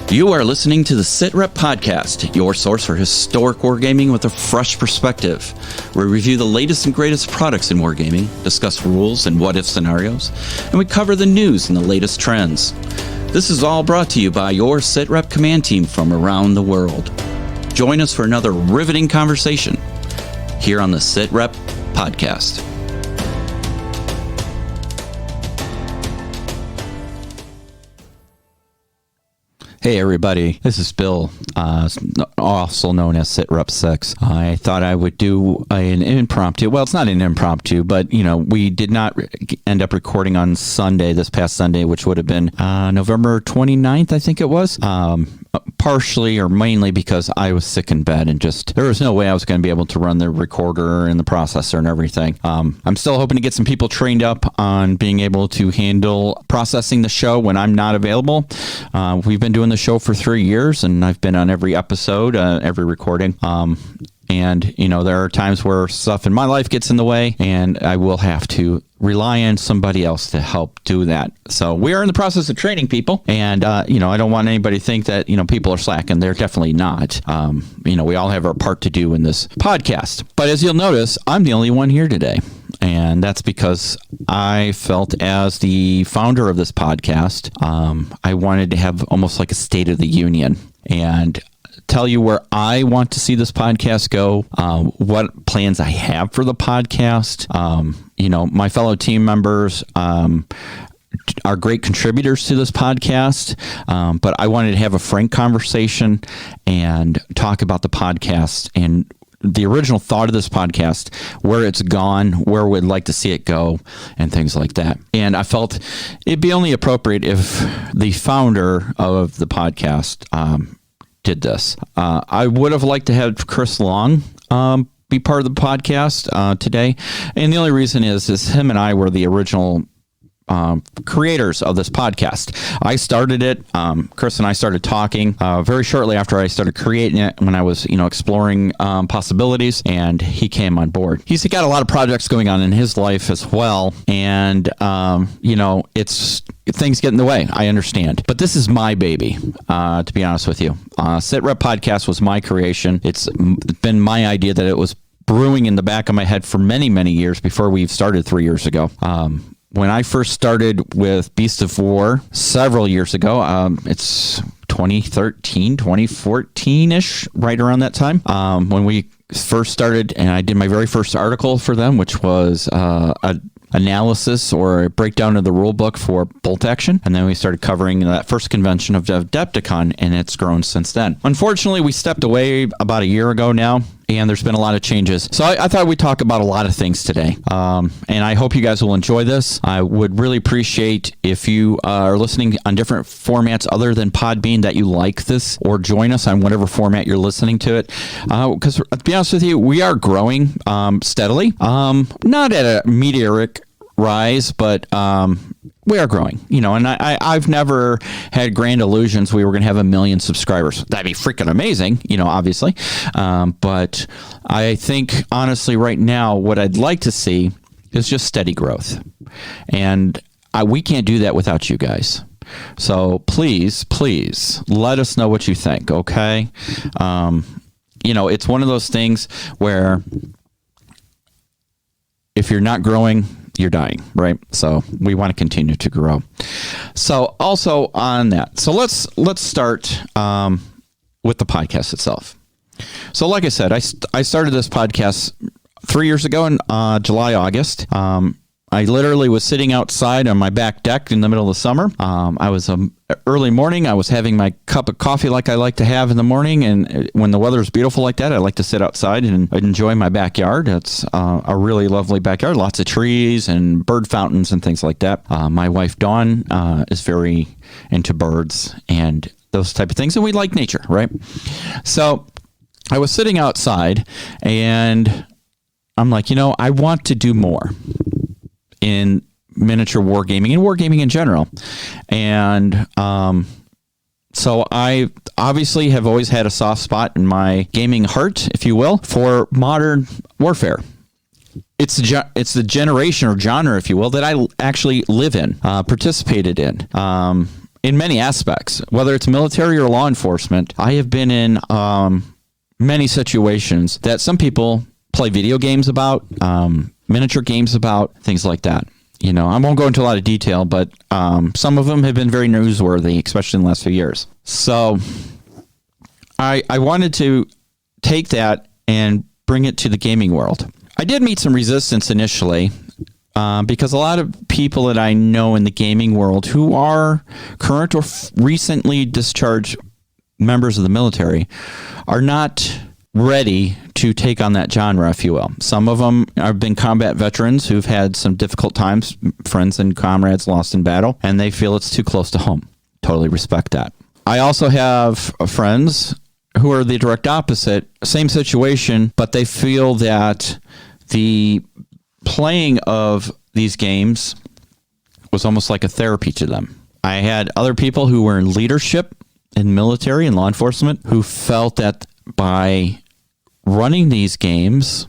You are listening to the SITREP podcast, your source for historic wargaming with a fresh perspective. We review the latest and greatest products in wargaming, discuss rules and what-if scenarios, and we cover the news and the latest trends. This is all brought to you by your SITREP command team from around the world. Join us for another riveting conversation here on the SITREP podcast. Hey everybody, this is Bill, also known as SITREP 6. I thought I would do an impromptu. Well, it's not an impromptu, but we did not end up recording on Sunday, this past Sunday, which would have been November 29th, I think it was. Partially or mainly because I was sick in bed and just there was no way I was going to be able to run the recorder and the processor and everything. I'm still hoping to get some people trained up on being able to handle processing the show when I'm not available. We've been doing the show for 3 years and I've been on every episode, every recording. And, there are times where stuff in my life gets in the way and I will have to rely on somebody else to help do that. So we are in the process of training people. And, I don't want anybody to think that, people are slacking. They're definitely not. We all have our part to do in this podcast. But as you'll notice, I'm the only one here today. And that's because I felt as the founder of this podcast, I wanted to have almost like a State of the Union and tell you where I want to see this podcast go, what plans I have for the podcast. My fellow team members are great contributors to this podcast, but I wanted to have a frank conversation and talk about the podcast and the original thought of this podcast, where it's gone, where we'd like to see it go, and things like that. And I felt it'd be only appropriate if the founder of the podcast did this. I would have liked to have Chris Long be part of the podcast today. And the only reason is him and I were the original creators of this podcast. I started it. Chris and I started talking very shortly after I started creating it when I was, exploring possibilities, and he came on board. He's got a lot of projects going on in his life as well. And, it's things get in the way. I understand. But this is my baby, to be honest with you. SITREP podcast was my creation. It's been my idea that it was brewing in the back of my head for many, many years before we started 3 years ago. When I first started with Beast of War several years ago, it's 2013, 2014-ish, right around that time, when we first started, and I did my very first article for them, which was a analysis or a breakdown of the rule book for bolt action. And then we started covering that first convention of Adepticon, and it's grown since then. Unfortunately, we stepped away about a year ago now, and there's been a lot of changes. So I thought we'd talk about a lot of things today. And I hope you guys will enjoy this. I would really appreciate if you are listening on different formats other than Podbean that you like this, or join us on whatever format you're listening to it. Because to be honest with you, we are growing steadily. Not at a meteoric rise, but we are growing, and I've never had grand illusions we were going to have 1 million subscribers. That'd be freaking amazing, obviously. But I think, honestly, right now, what I'd like to see is just steady growth. And we can't do that without you guys. So please, let us know what you think, okay? It's one of those things where if you're not growing, you're dying, right? So we want to continue to grow. So also on that, so let's start with the podcast itself. So like I said, I started this podcast 3 years ago in July, August. I literally was sitting outside on my back deck in the middle of the summer. I was early morning. I was having my cup of coffee like I like to have in the morning. And when the weather is beautiful like that, I like to sit outside and enjoy my backyard. It's a really lovely backyard. Lots of trees and bird fountains and things like that. My wife, Dawn, is very into birds and those type of things. And we like nature, right? So I was sitting outside and I'm like, I want to do more in miniature wargaming and wargaming in general. And so I obviously have always had a soft spot in my gaming heart, if you will, for modern warfare. It's the generation or genre, if you will, that I actually live in, participated in. in many aspects, whether it's military or law enforcement. I have been in many situations that some people play video games about, miniature games about, things like that. You know, I won't go into a lot of detail, but some of them have been very newsworthy, especially in the last few years. So I wanted to take that and bring it to the gaming world. I did meet some resistance initially because a lot of people that I know in the gaming world who are current or recently discharged members of the military are not ready to take on that genre, if you will. Some of them have been combat veterans who've had some difficult times, friends and comrades lost in battle, and they feel it's too close to home. Totally respect that. I also have friends who are the direct opposite, same situation, but they feel that the playing of these games was almost like a therapy to them. I had other people who were in leadership in military and law enforcement who felt that by running these games,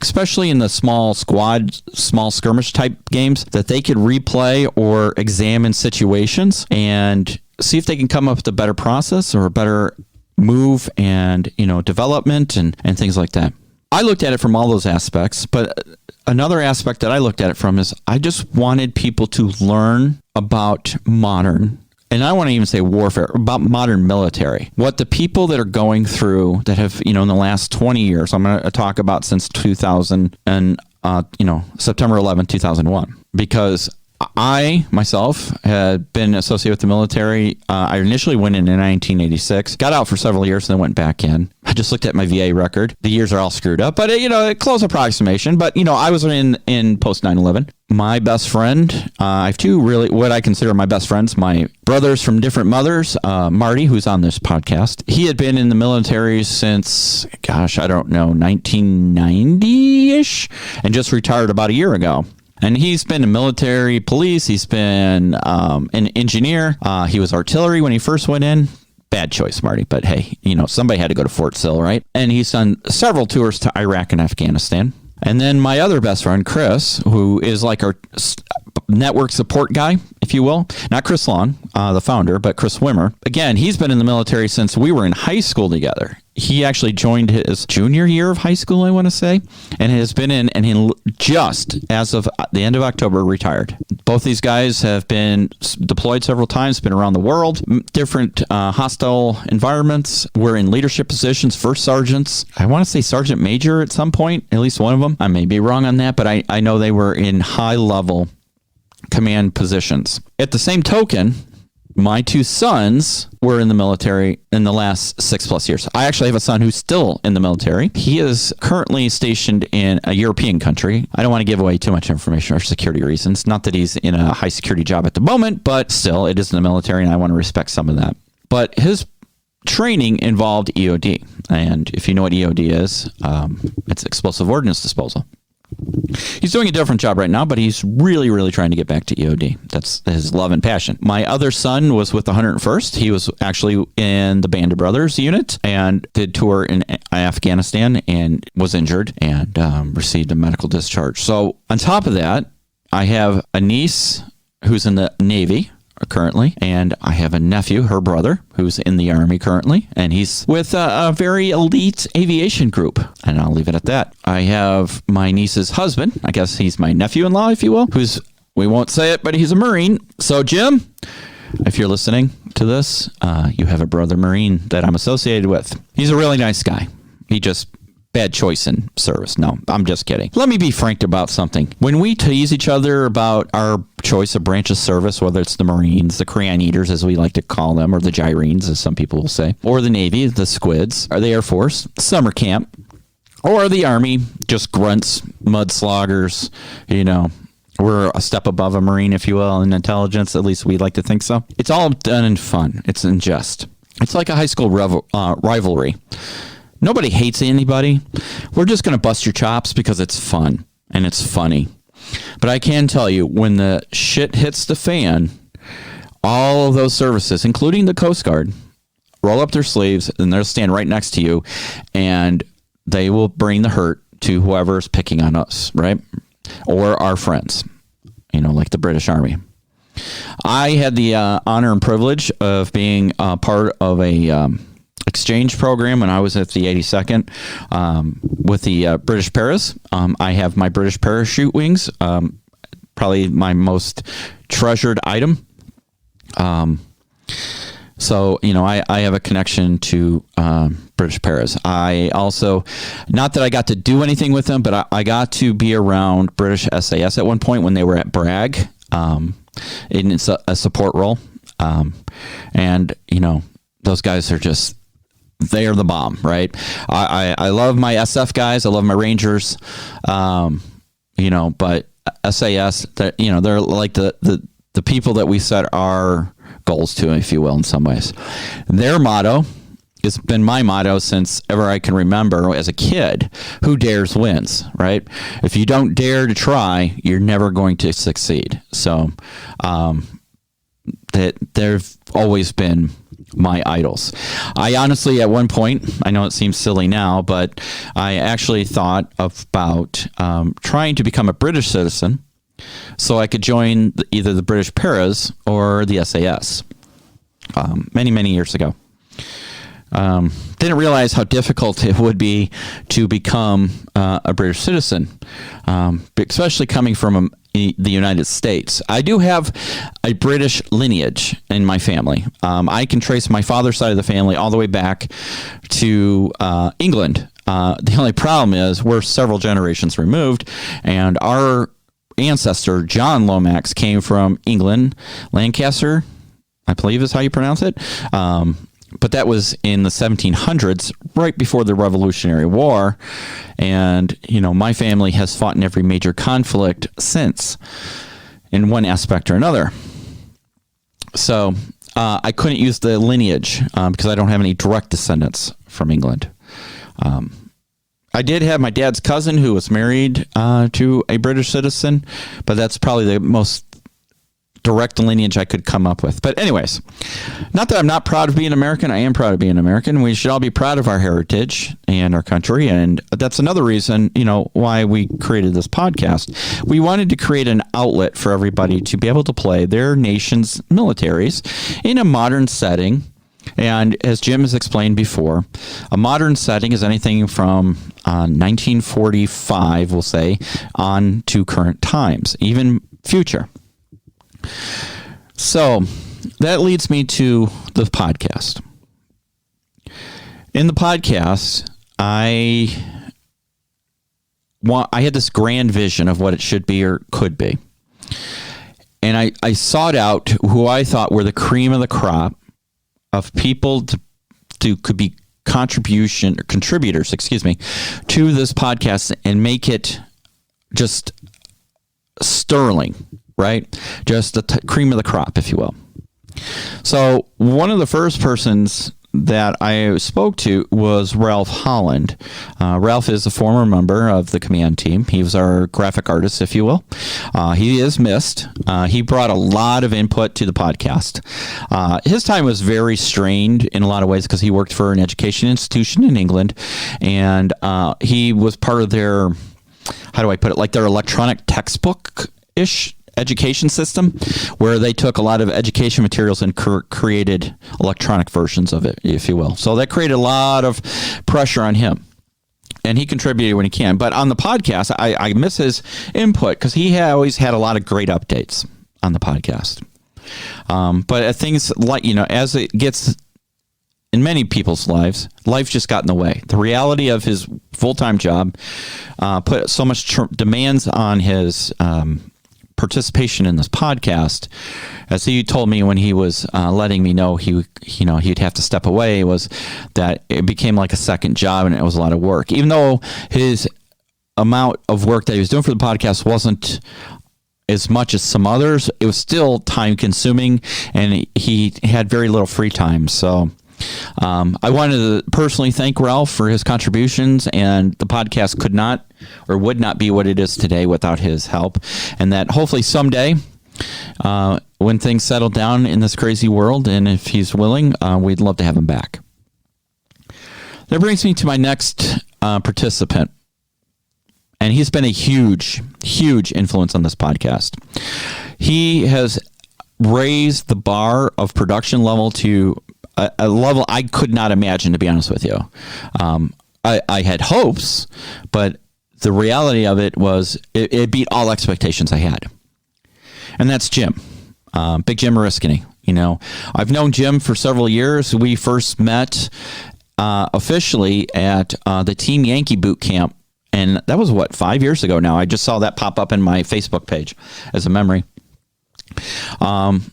especially in the small squad, small skirmish type games, that they could replay or examine situations and see if they can come up with a better process or a better move and, you know, development and things like that. I looked at it from all those aspects, but another aspect that I looked at it from is I just wanted people to learn about modern, and I want to even say warfare, about modern military. What the people that are going through that have, you know, in the last 20 years, I'm going to talk about since 2000 and, September 11, 2001, because I, myself, had been associated with the military. I initially went in 1986, got out for several years, and then went back in. I just looked at my VA record. The years are all screwed up, but, a close approximation. But, I was in post 9/11. My best friend, I have two really, what I consider my best friends, my brothers from different mothers, Marty, who's on this podcast. He had been in the military since, 1990-ish, and just retired about a year ago. And he's been in military, police. He's been an engineer. He was artillery when he first went in. Bad choice, Marty. But hey, somebody had to go to Fort Sill, right? And he's done several tours to Iraq and Afghanistan. And then my other best friend, Chris, who is like our network support guy, if you will. Not Chris Long, the founder, but Chris Wimmer. Again, he's been in the military since we were in high school together. He actually joined his junior year of high school, I want to say, and has been in, and he just, as of the end of October, retired. Both these guys have been deployed several times, been around the world, different hostile environments. We're in leadership positions, first sergeants. I want to say sergeant major at some point, at least one of them. I may be wrong on that, but I know they were in high-level command positions. At the same token, my two sons were in the military in the last 6+ years. I actually have a son who's still in the military. He is currently stationed in a European country. I don't want to give away too much information for security reasons. Not that he's in a high security job at the moment, but still, it is in the military, and I want to respect some of that. But his training involved EOD. And if you know what EOD is, it's explosive ordnance disposal. He's doing a different job right now, but he's really, really trying to get back to EOD. That's his love and passion. My other son was with the 101st. He was actually in the Band of Brothers unit and did tour in Afghanistan and was injured and received a medical discharge. So on top of that, I have a niece who's in the Navy currently, and I have a nephew, her brother, who's in the Army currently, and he's with a very elite aviation group, and I'll leave it at that. I have my niece's husband, I guess he's my nephew-in-law, if you will, who's, we won't say it, but he's a Marine. So Jim, if you're listening to this, you have a brother Marine that I'm associated with. He's a really nice guy. He just bad choice in service. No, I'm just kidding. Let me be frank about something. When we tease each other about our choice of branch of service, whether it's the Marines, the Crayon Eaters, as we like to call them, or the Gyrenes, as some people will say, or the Navy, the Squids, or the Air Force, summer camp, or the Army, just grunts, mudsloggers, we're a step above a Marine, if you will, in intelligence. At least we like to think so. It's all done in fun. It's in jest. It's like a high school rivalry. Nobody hates anybody. We're just going to bust your chops because it's fun and it's funny. But I can tell you, when the shit hits the fan, all of those services, including the Coast Guard, roll up their sleeves and they'll stand right next to you and they will bring the hurt to whoever's picking on us, right? Or our friends, like the British Army. I had the honor and privilege of being part of a exchange program when I was at the 82nd with the British Paras. I have my British parachute wings, probably my most treasured item. So, I have a connection to British Paras. I also, not that I got to do anything with them, but I got to be around British SAS at one point when they were at Bragg in a support role. And, those guys are just, they are the bomb, right? I love my SF guys. I love my Rangers, but SAS, they're like the people that we set our goals to, if you will, in some ways. Their motto has been my motto since ever I can remember as a kid: who dares wins, right? If you don't dare to try, you're never going to succeed. So that they've always been my idols. I honestly, at one point, I know it seems silly now, but I actually thought about trying to become a British citizen so I could join either the British Paras or the SAS many, many years ago. Didn't realize how difficult it would be to become a British citizen, especially coming from the United States. I do have a British lineage in my family. I can trace my father's side of the family all the way back to England. The only problem is we're several generations removed, and our ancestor, John Lomax, came from England, Lancaster, I believe is how you pronounce it. But that was in the 1700s, right before the Revolutionary War. And, my family has fought in every major conflict since, in one aspect or another. So I couldn't use the lineage because I don't have any direct descendants from England. I did have my dad's cousin who was married to a British citizen, but that's probably the most direct lineage I could come up with. But anyways, not that I'm not proud of being American. I am proud of being American. We should all be proud of our heritage and our country. And that's another reason, why we created this podcast. We wanted to create an outlet for everybody to be able to play their nation's militaries in a modern setting. And as Jim has explained before, a modern setting is anything from 1945, we'll say, on to current times, even future. So that leads me to the podcast. In the podcast, I had this grand vision of what it should be or could be. And I sought out who I thought were the cream of the crop of people could be contributors, to this podcast and make it just sterling, right? Just the cream of the crop, if you will. So one of the first persons that I spoke to was Ralph Holland. Ralph is a former member of the command team. He was our graphic artist, if you will. He is missed. He brought a lot of input to the podcast. His time was very strained in a lot of ways because he worked for an education institution in England, and he was part of their, how do I put it, like their electronic textbook-ish education system, where they took a lot of education materials and created electronic versions of it, if you will. So that created a lot of pressure on him, and he contributed when he can. But on the podcast, I miss his input because he always had a lot of great updates on the podcast. But things like, as it gets in many people's lives, life just got in the way. The reality of his full-time job put so much demands on his participation in this podcast. As he told me when he was letting me know he'd have to step away, was that it became like a second job and it was a lot of work. Even though his amount of work that he was doing for the podcast wasn't as much as some others, it was still time consuming and he had very little free time. So I wanted to personally thank Ralph for his contributions, and the podcast could not or would not be what it is today without his help. And that hopefully someday, when things settle down in this crazy world, and if he's willing, we'd love to have him back. That brings me to my next participant. And he's been a huge, huge influence on this podcast. He has raised the bar of production level to a level I could not imagine, to be honest with you. I had hopes, but the reality of it was it beat all expectations I had. And that's Jim, Big Jim Oriskany. I've known Jim for several years. We first met officially at the Team Yankee boot camp. And that was 5 years ago now. I just saw that pop up in my Facebook page as a memory. Him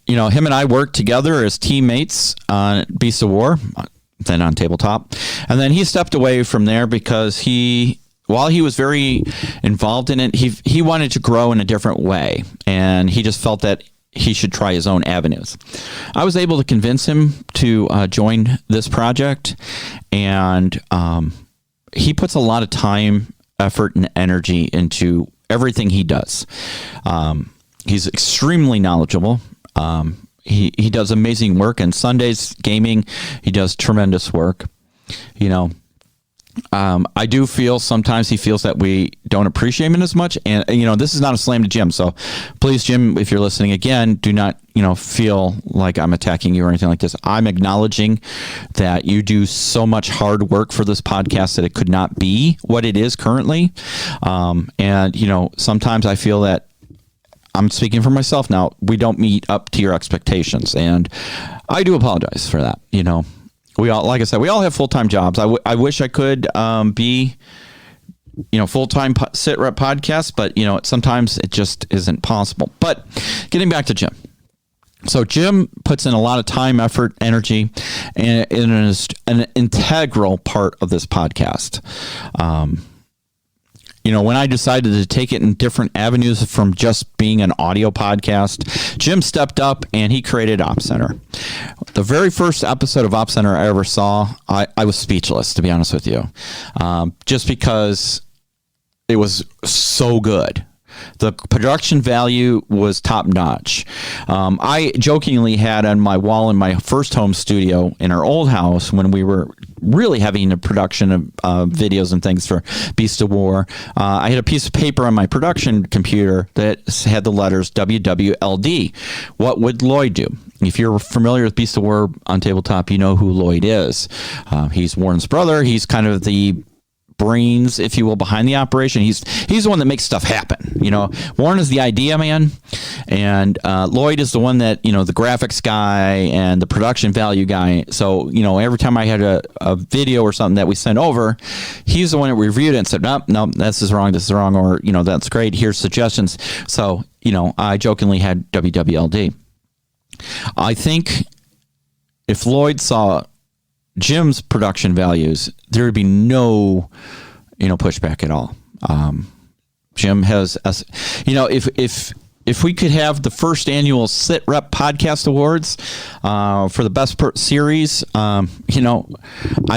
and I worked together as teammates on Beast of War, then on Tabletop. And then he stepped away from there because while he was very involved in it, he wanted to grow in a different way. And he just felt that he should try his own avenues. I was able to convince him to join this project. And he puts a lot of time, effort, and energy into everything he does. He's extremely knowledgeable. He does amazing work, and Sundays gaming, he does tremendous work. I do feel sometimes he feels that we don't appreciate him as much. And, this is not a slam to Jim. So please, Jim, if you're listening again, do not, feel like I'm attacking you or anything like this. I'm acknowledging that you do so much hard work for this podcast that it could not be what it is currently. And, sometimes I feel that I'm speaking for myself now. We don't meet up to your expectations. And I do apologize for that. We all, like I said, we all have full-time jobs. I wish I could be, full-time SITREP podcast, but, sometimes it just isn't possible. But getting back to Jim. So Jim puts in a lot of time, effort, energy, and it is an integral part of this podcast. When I decided to take it in different avenues from just being an audio podcast, Jim stepped up and he created Op Center. The very first episode of Op Center I ever saw, I was speechless, to be honest with you, just because it was so good. The production value was top notch. I jokingly had on my wall in my first home studio in our old house when we were really having a production of videos and things for Beast of War. I had a piece of paper on my production computer that had the letters WWLD. What would Lloyd do? If you're familiar with Beast of War on Tabletop, you know who Lloyd is. He's Warren's brother. He's kind of the brains, if you will, behind the operation. He's the one that makes stuff happen. Warren is the idea man, and Lloyd is the one that, the graphics guy and the production value guy. So, every time I had a video or something that we sent over, he's the one that reviewed it and said, no, this is wrong, or, that's great, here's suggestions. So, I jokingly had WWLD. I think if Lloyd saw Jim's production values, there would be no, pushback at all. Jim has, if we could have the first annual SITREP Podcast Awards for the best series, I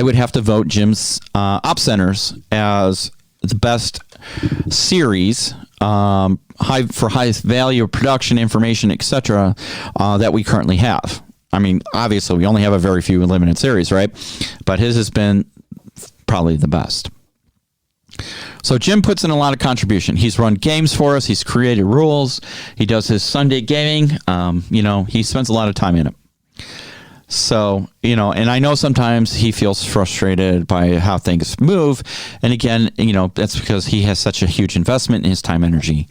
would have to vote Jim's Op Centers as the best series, for highest value of production, information, etc., that we currently have. I mean, obviously, we only have a very few limited series, right? But his has been probably the best. So Jim puts in a lot of contribution. He's run games for us. He's created rules. He does his Sunday gaming. He spends a lot of time in it. So, and I know sometimes he feels frustrated by how things move. And again, that's because he has such a huge investment in his time, energy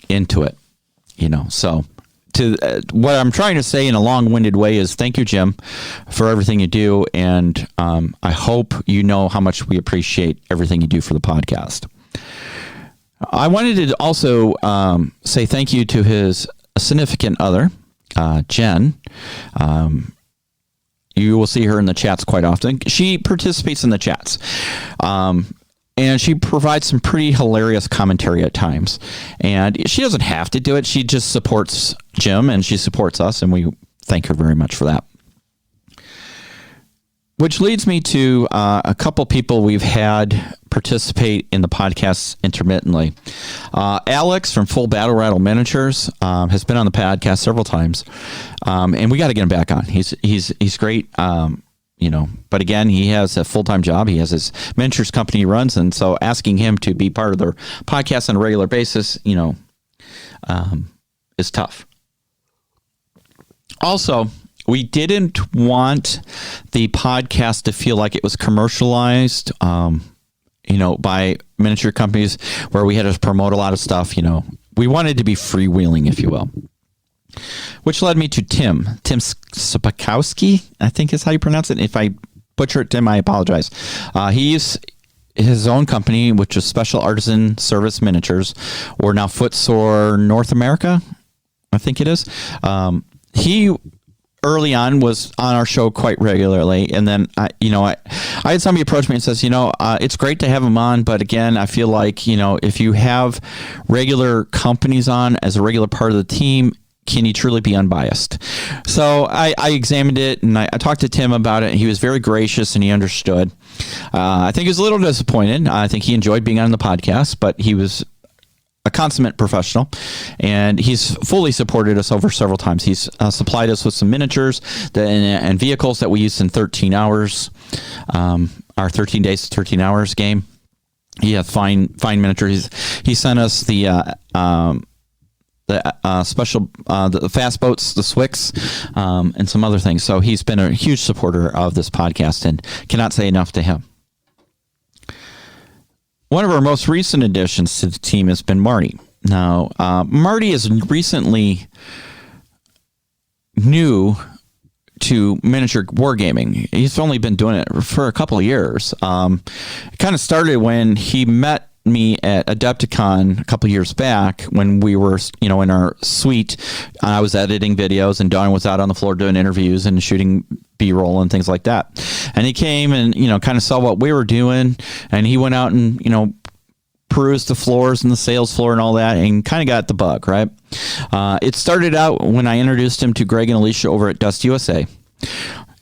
into it, so... what I'm trying to say in a long-winded way is thank you, Jim, for everything you do, and I hope you know how much we appreciate everything you do for the podcast. I wanted to also say thank you to his significant other, Jen. You will see her in the chats quite often. She participates in the chats. And she provides some pretty hilarious commentary at times. And she doesn't have to do it. She just supports Jim and she supports us. And we thank her very much for that. Which leads me to a couple people we've had participate in the podcast intermittently. Alex from Full Battle Rattle Miniatures has been on the podcast several times. And we got to get him back on. He's great. But again, he has a full-time job. He has his miniatures company he runs. And so asking him to be part of the podcast on a regular basis, is tough. Also, we didn't want the podcast to feel like it was commercialized, by miniature companies where we had to promote a lot of stuff. We wanted to be freewheeling, if you will. Which led me to Tim Spakowski, I think is how you pronounce it. If I butcher it, Tim, I apologize. He's his own company, which is Special Artisan Service Miniatures, or now Footsore North America, I think it is. He early on was on our show quite regularly, and then I had somebody approach me and says, it's great to have him on, but again, I feel like if you have regular companies on as a regular part of the team, can you truly be unbiased? So I examined it, and I talked to Tim about it, and he was very gracious, and he understood. I think he was a little disappointed. I think he enjoyed being on the podcast, but he was a consummate professional, and he's fully supported us over several times. He's supplied us with some miniatures and vehicles that we used in 13 hours, our 13 days, 13 hours game. He has fine miniatures. He sent us the special, the fast boats, the Swix, and some other things. So he's been a huge supporter of this podcast, and cannot say enough to him. One of our most recent additions to the team has been Marty. Now, Marty is recently new to miniature wargaming. He's only been doing it for a couple of years. It kind of started when he met me at Adepticon a couple of years back when we were, in our suite. I was editing videos, and Don was out on the floor doing interviews and shooting B-roll and things like that. And he came and, kind of saw what we were doing, and he went out and, perused the floors and the sales floor and all that, and kind of got the bug, right? It started out when I introduced him to Greg and Alicia over at Dust USA,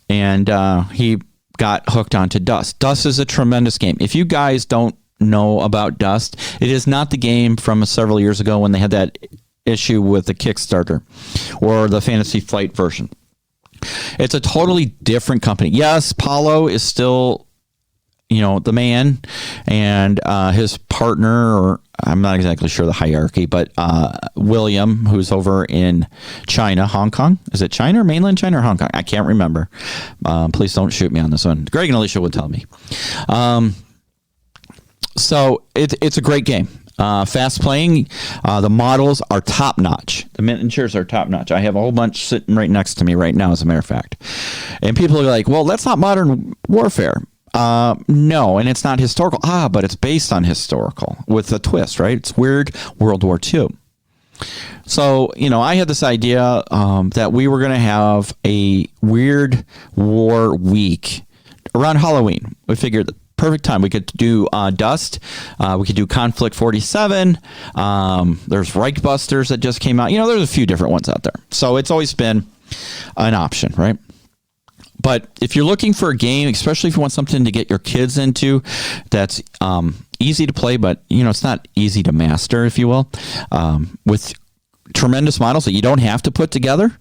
and he got hooked onto Dust. Dust is a tremendous game. If you guys don't know about Dust, it is not the game from several years ago when they had that issue with the Kickstarter or the Fantasy Flight version. It's a totally different company. Yes, Paulo is still, the man, and his partner, or I'm not exactly sure the hierarchy, but William, who's over in China, Hong Kong. Is it China or mainland China or Hong Kong? I can't remember. Please don't shoot me on this one. Greg and Alicia would tell me. So it's a great game. Fast playing. The models are top notch. The miniatures are top notch. I have a whole bunch sitting right next to me right now, as a matter of fact. And people are like, well, that's not modern warfare. No, and it's not historical. But it's based on historical with a twist, right? It's weird World War II. So, I had this idea that we were going to have a weird war week around Halloween. We figured perfect time. We could do Dust. We could do Conflict 47. There's Reichbusters that just came out. There's a few different ones out there. So it's always been an option, right? But if you're looking for a game, especially if you want something to get your kids into, that's easy to play, but it's not easy to master, if you will, with tremendous models that you don't have to put together.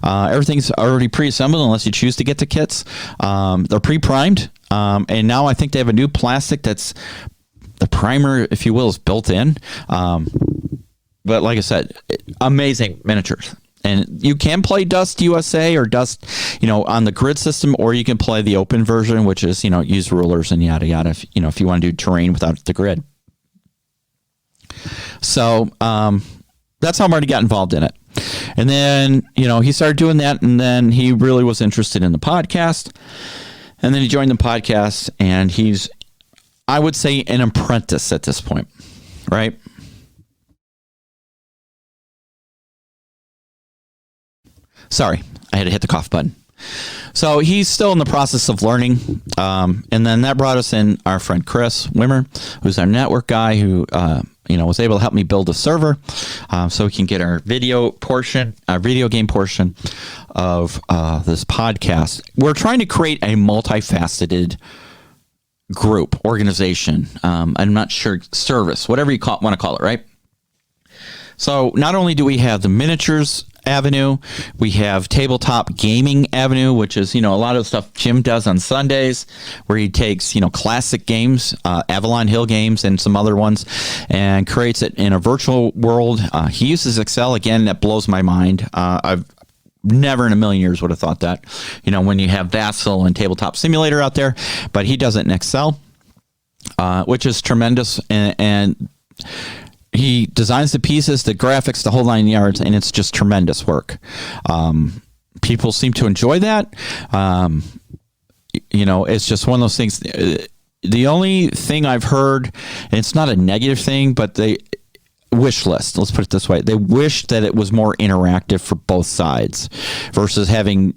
Everything's already pre-assembled unless you choose to get the kits. They're pre-primed. And now I think they have a new plastic that's the primer, if you will, is built in. But like I said, amazing miniatures. And you can play Dust USA or Dust, on the grid system, or you can play the open version, which is, use rulers and yada, yada, if you want to do terrain without the grid. So that's how Marty got involved in it. And then, he started doing that, and then he really was interested in the podcast. And then he joined the podcast, and he's, I would say, an apprentice at this point, right? Sorry, I had to hit the cough button. So he's still in the process of learning. And then that brought us in our friend Chris Wimmer, who's our network guy who, was able to help me build a server so we can get our video game portion of this podcast. We're trying to create a multifaceted group, organization. I'm not sure, service, whatever you want to call it, right? So not only do we have the miniatures avenue. We have tabletop gaming avenue, which is, a lot of the stuff Jim does on Sundays, where he takes, classic games, Avalon Hill games and some other ones, and creates it in a virtual world. He uses Excel. Again, that blows my mind. I've never in a million years would have thought that, when you have Vassal and Tabletop Simulator out there, but he does it in Excel, which is tremendous. And he designs the pieces, the graphics, the whole 9 yards, and it's just tremendous work. People seem to enjoy that. It's just one of those things. The only thing I've heard, and it's not a negative thing, but they wish list. Let's put it this way. They wish that it was more interactive for both sides versus having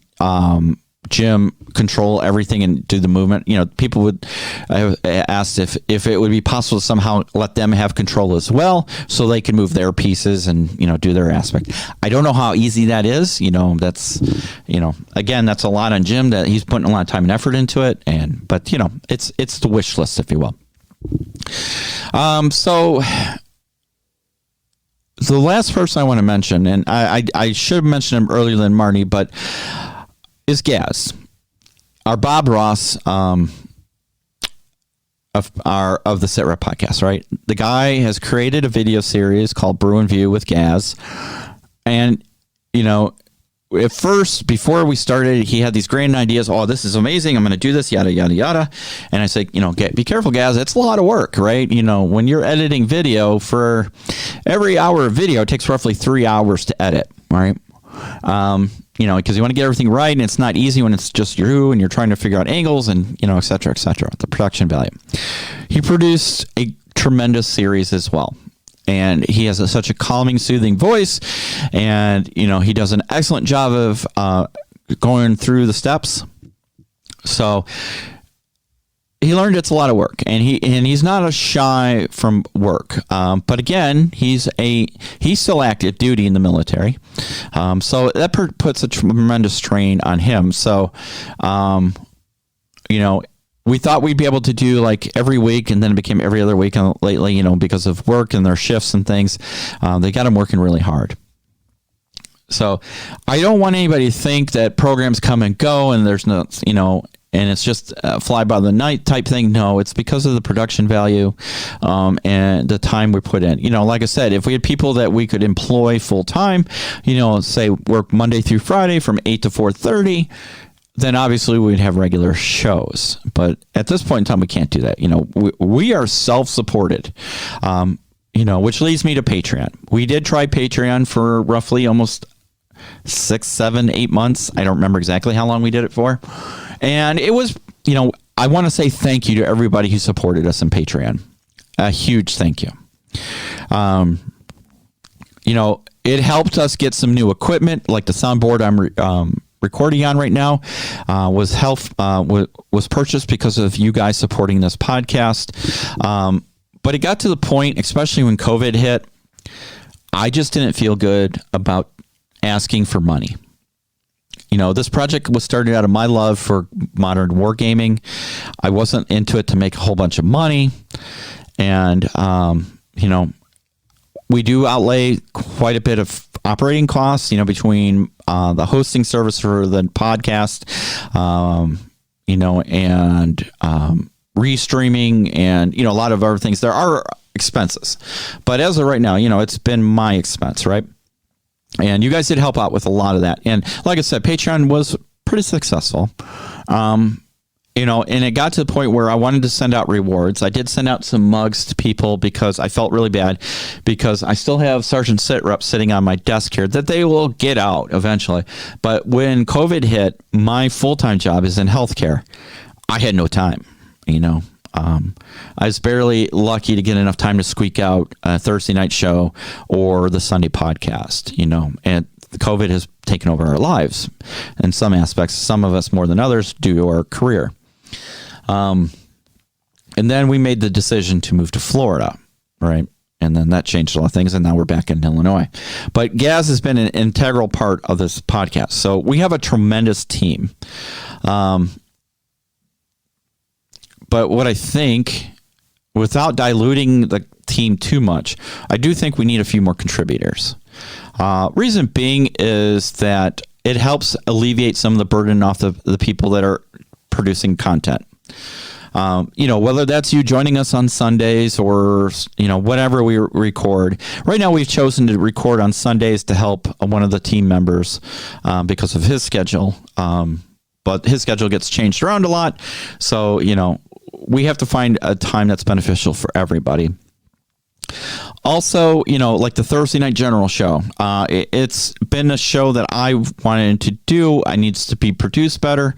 Jim control everything and do the movement. People would ask if it would be possible to somehow let them have control as well so they can move their pieces and, do their aspect. I don't know how easy that is. That's, again, that's a lot on Jim that he's putting a lot of time and effort into it. But it's the wish list, if you will. So the last person I want to mention, and I should have mentioned him earlier than Marty, but is Gaz, our Bob Ross of the SITREP podcast, right? The guy has created a video series called Brew and View with Gaz, and at first, before we started, he had these grand ideas. Oh, this is amazing. I'm going to do this, yada, yada, yada. And I said, be careful, Gaz. It's a lot of work, right? When you're editing video, for every hour of video, it takes roughly 3 hours to edit, right? Because you want to get everything right, and it's not easy when it's just you and you're trying to figure out angles and, et cetera, the production value. He produced a tremendous series as well. And he has such a calming, soothing voice, and he does an excellent job of going through the steps. So he learned it's a lot of work, and he's not a shy from work. But again, he's still active duty in the military, so that puts a tremendous strain on him. So, we thought we'd be able to do like every week, and then it became every other week lately, because of work and their shifts and things. They got him working really hard. So I don't want anybody to think that programs come and go and there's no, and it's just a fly by the night type thing. No, it's because of the production value and the time we put in. Like I said, if we had people that we could employ full time, say work Monday through Friday from 8 to 4:30, then obviously we'd have regular shows. But at this point in time, we can't do that. We are self-supported, which leads me to Patreon. We did try Patreon for roughly almost 6, 7, 8 months. I don't remember exactly how long we did it for. And it was, I want to say thank you to everybody who supported us in Patreon. A huge thank you. It helped us get some new equipment, like the soundboard I'm recording on right now was purchased because of you guys supporting this podcast. But it got to the point, especially when COVID hit, I just didn't feel good about asking for money. This project was started out of my love for modern wargaming. I wasn't into it to make a whole bunch of money. And, we do outlay quite a bit of operating costs, between the hosting service for the podcast, and restreaming and, a lot of other things. There are expenses. But as of right now, it's been my expense, right? And you guys did help out with a lot of that. And like I said, Patreon was pretty successful. And it got to the point where I wanted to send out rewards. I did send out some mugs to people because I felt really bad, because I still have Sergeant SITREP sitting on my desk here that they will get out eventually. But when COVID hit, my full-time job is in healthcare. I had no time, I was barely lucky to get enough time to squeak out a Thursday night show or the Sunday podcast, and COVID has taken over our lives in some aspects, some of us more than others due to our career. And then we made the decision to move to Florida, right? And then that changed a lot of things, and now we're back in Illinois. But Gaz has been an integral part of this podcast. So we have a tremendous team. But what I think, without diluting the team too much, I do think we need a few more contributors. Reason being is that it helps alleviate some of the burden off the people that are producing content. Whether that's you joining us on Sundays or, whatever we record. Right now, we've chosen to record on Sundays to help one of the team members because of his schedule. But his schedule gets changed around a lot. So, we have to find a time that's beneficial for everybody. Also, like the Thursday Night General show, it's been a show that I wanted to do. It needs to be produced better.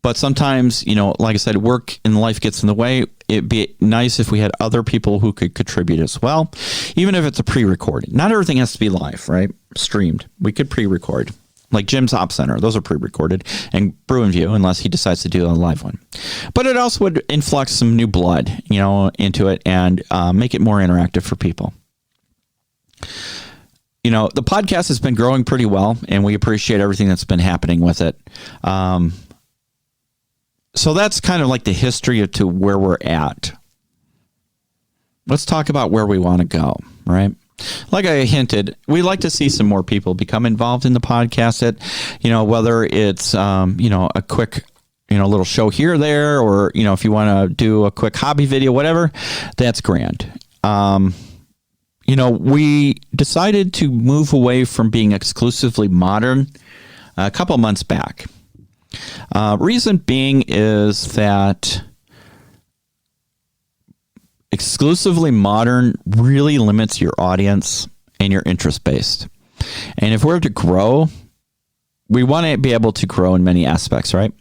But sometimes, like I said, work and life gets in the way. It'd be nice if we had other people who could contribute as well, even if it's a pre-recorded. Not everything has to be live, right? Streamed. We could pre-record. Like Jim's Op Center, those are pre-recorded, and Brew and View, unless he decides to do a live one. But it also would influx some new blood, into it and make it more interactive for people. The podcast has been growing pretty well, and we appreciate everything that's been happening with it. So that's kind of like the history to where we're at. Let's talk about where we want to go, right? Like I hinted, we'd like to see some more people become involved in the podcast. Whether it's, a quick, little show here or there, or, if you want to do a quick hobby video, whatever, that's grand. We decided to move away from being exclusively modern a couple months back. Reason being is that exclusively modern really limits your audience and your interest based. And if we're to grow, we want to be able to grow in many aspects, right?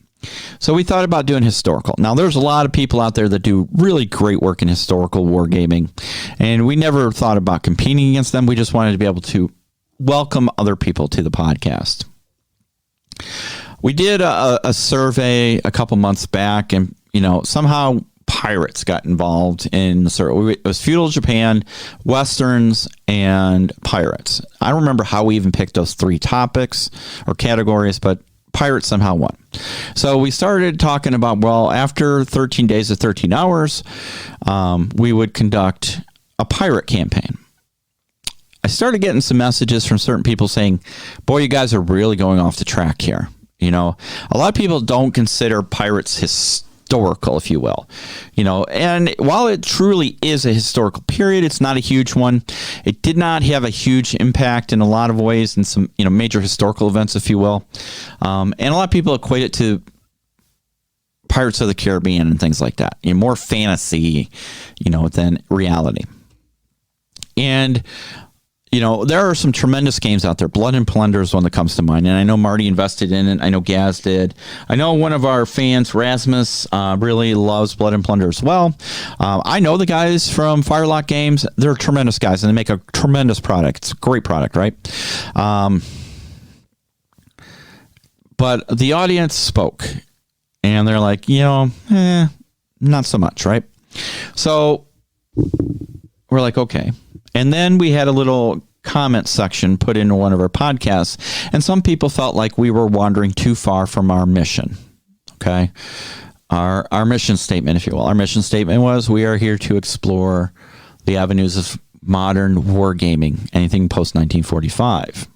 So we thought about doing historical. Now, there's a lot of people out there that do really great work in historical wargaming, and we never thought about competing against them. We just wanted to be able to welcome other people to the podcast. We did a survey a couple months back, and somehow pirates got involved in the survey. It was feudal Japan, westerns, and pirates. I don't remember how we even picked those three topics or categories, but pirates somehow won. So we started talking about, after 13 days of 13 hours, we would conduct a pirate campaign. I started getting some messages from certain people saying, boy, you guys are really going off the track here. A lot of people don't consider pirates historical, if you will. And while it truly is a historical period, it's not a huge one. It did not have a huge impact in a lot of ways in some, major historical events, if you will. And a lot of people equate it to Pirates of the Caribbean and things like that. More fantasy, than reality. And there are some tremendous games out there. Blood and Plunder is one that comes to mind. And I know Marty invested in it. I know Gaz did. I know one of our fans, Rasmus, really loves Blood and Plunder as well. I know the guys from Firelock Games. They're tremendous guys, and they make a tremendous product. It's a great product, right? But the audience spoke. And they're like, not so much, right? So we're like, okay. And then we had a little comment section put into one of our podcasts, and some people felt like we were wandering too far from our mission. Okay. Our mission statement, if you will. Our mission statement was, we are here to explore the avenues of modern wargaming, anything post 1945.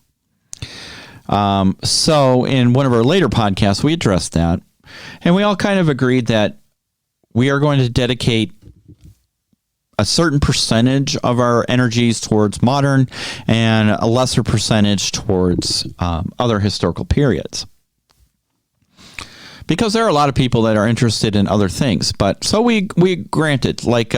So in one of our later podcasts, we addressed that, and we all kind of agreed that we are going to dedicate a certain percentage of our energies towards modern and a lesser percentage towards other historical periods. Because there are a lot of people that are interested in other things. But so we granted, like,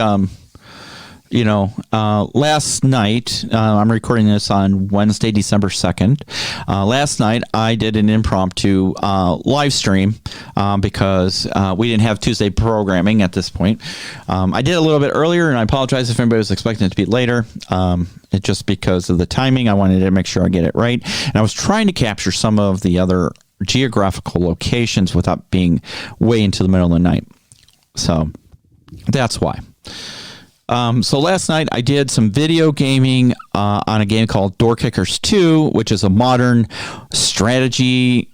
last night, I'm recording this on Wednesday, December 2nd. Last night, I did an impromptu live stream because we didn't have Tuesday programming at this point. I did a little bit earlier, and I apologize if anybody was expecting it to be later. It just because of the timing, I wanted to make sure I get it right. And I was trying to capture some of the other geographical locations without being way into the middle of the night. So that's why. So last night I did some video gaming on a game called Door Kickers 2, which is a modern strategy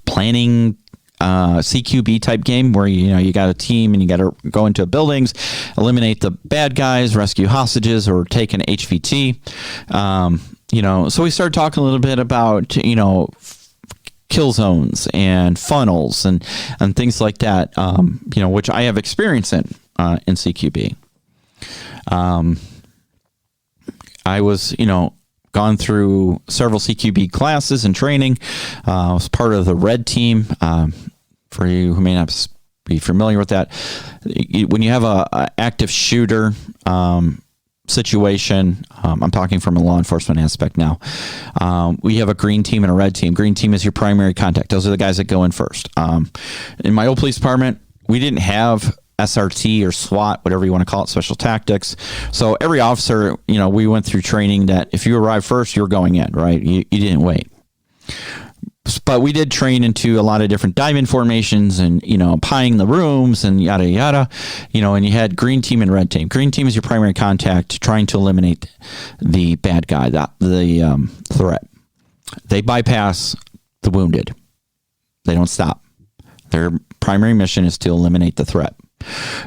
planning CQB type game where you got a team and you got to go into buildings, eliminate the bad guys, rescue hostages, or take an HVT. So we started talking a little bit about kill zones and funnels and things like that. Which I have experience in CQB. I was gone through several CQB classes and training. I was part of the red team. For you who may not be familiar with that, when you have a active shooter situation, I'm talking from a law enforcement aspect now. We have a green team and a red team. Green team is your primary contact. Those are the guys that go in first. In my old police department, we didn't have SRT or SWAT, whatever you want to call it, special tactics. So every officer, we went through training that if you arrived first, you were going in, right? You didn't wait. But we did train into a lot of different dive-in formations and, pieing the rooms and yada, yada, and you had green team and red team. Green team is your primary contact trying to eliminate the bad guy, the threat. They bypass the wounded. They don't stop. Their primary mission is to eliminate the threat.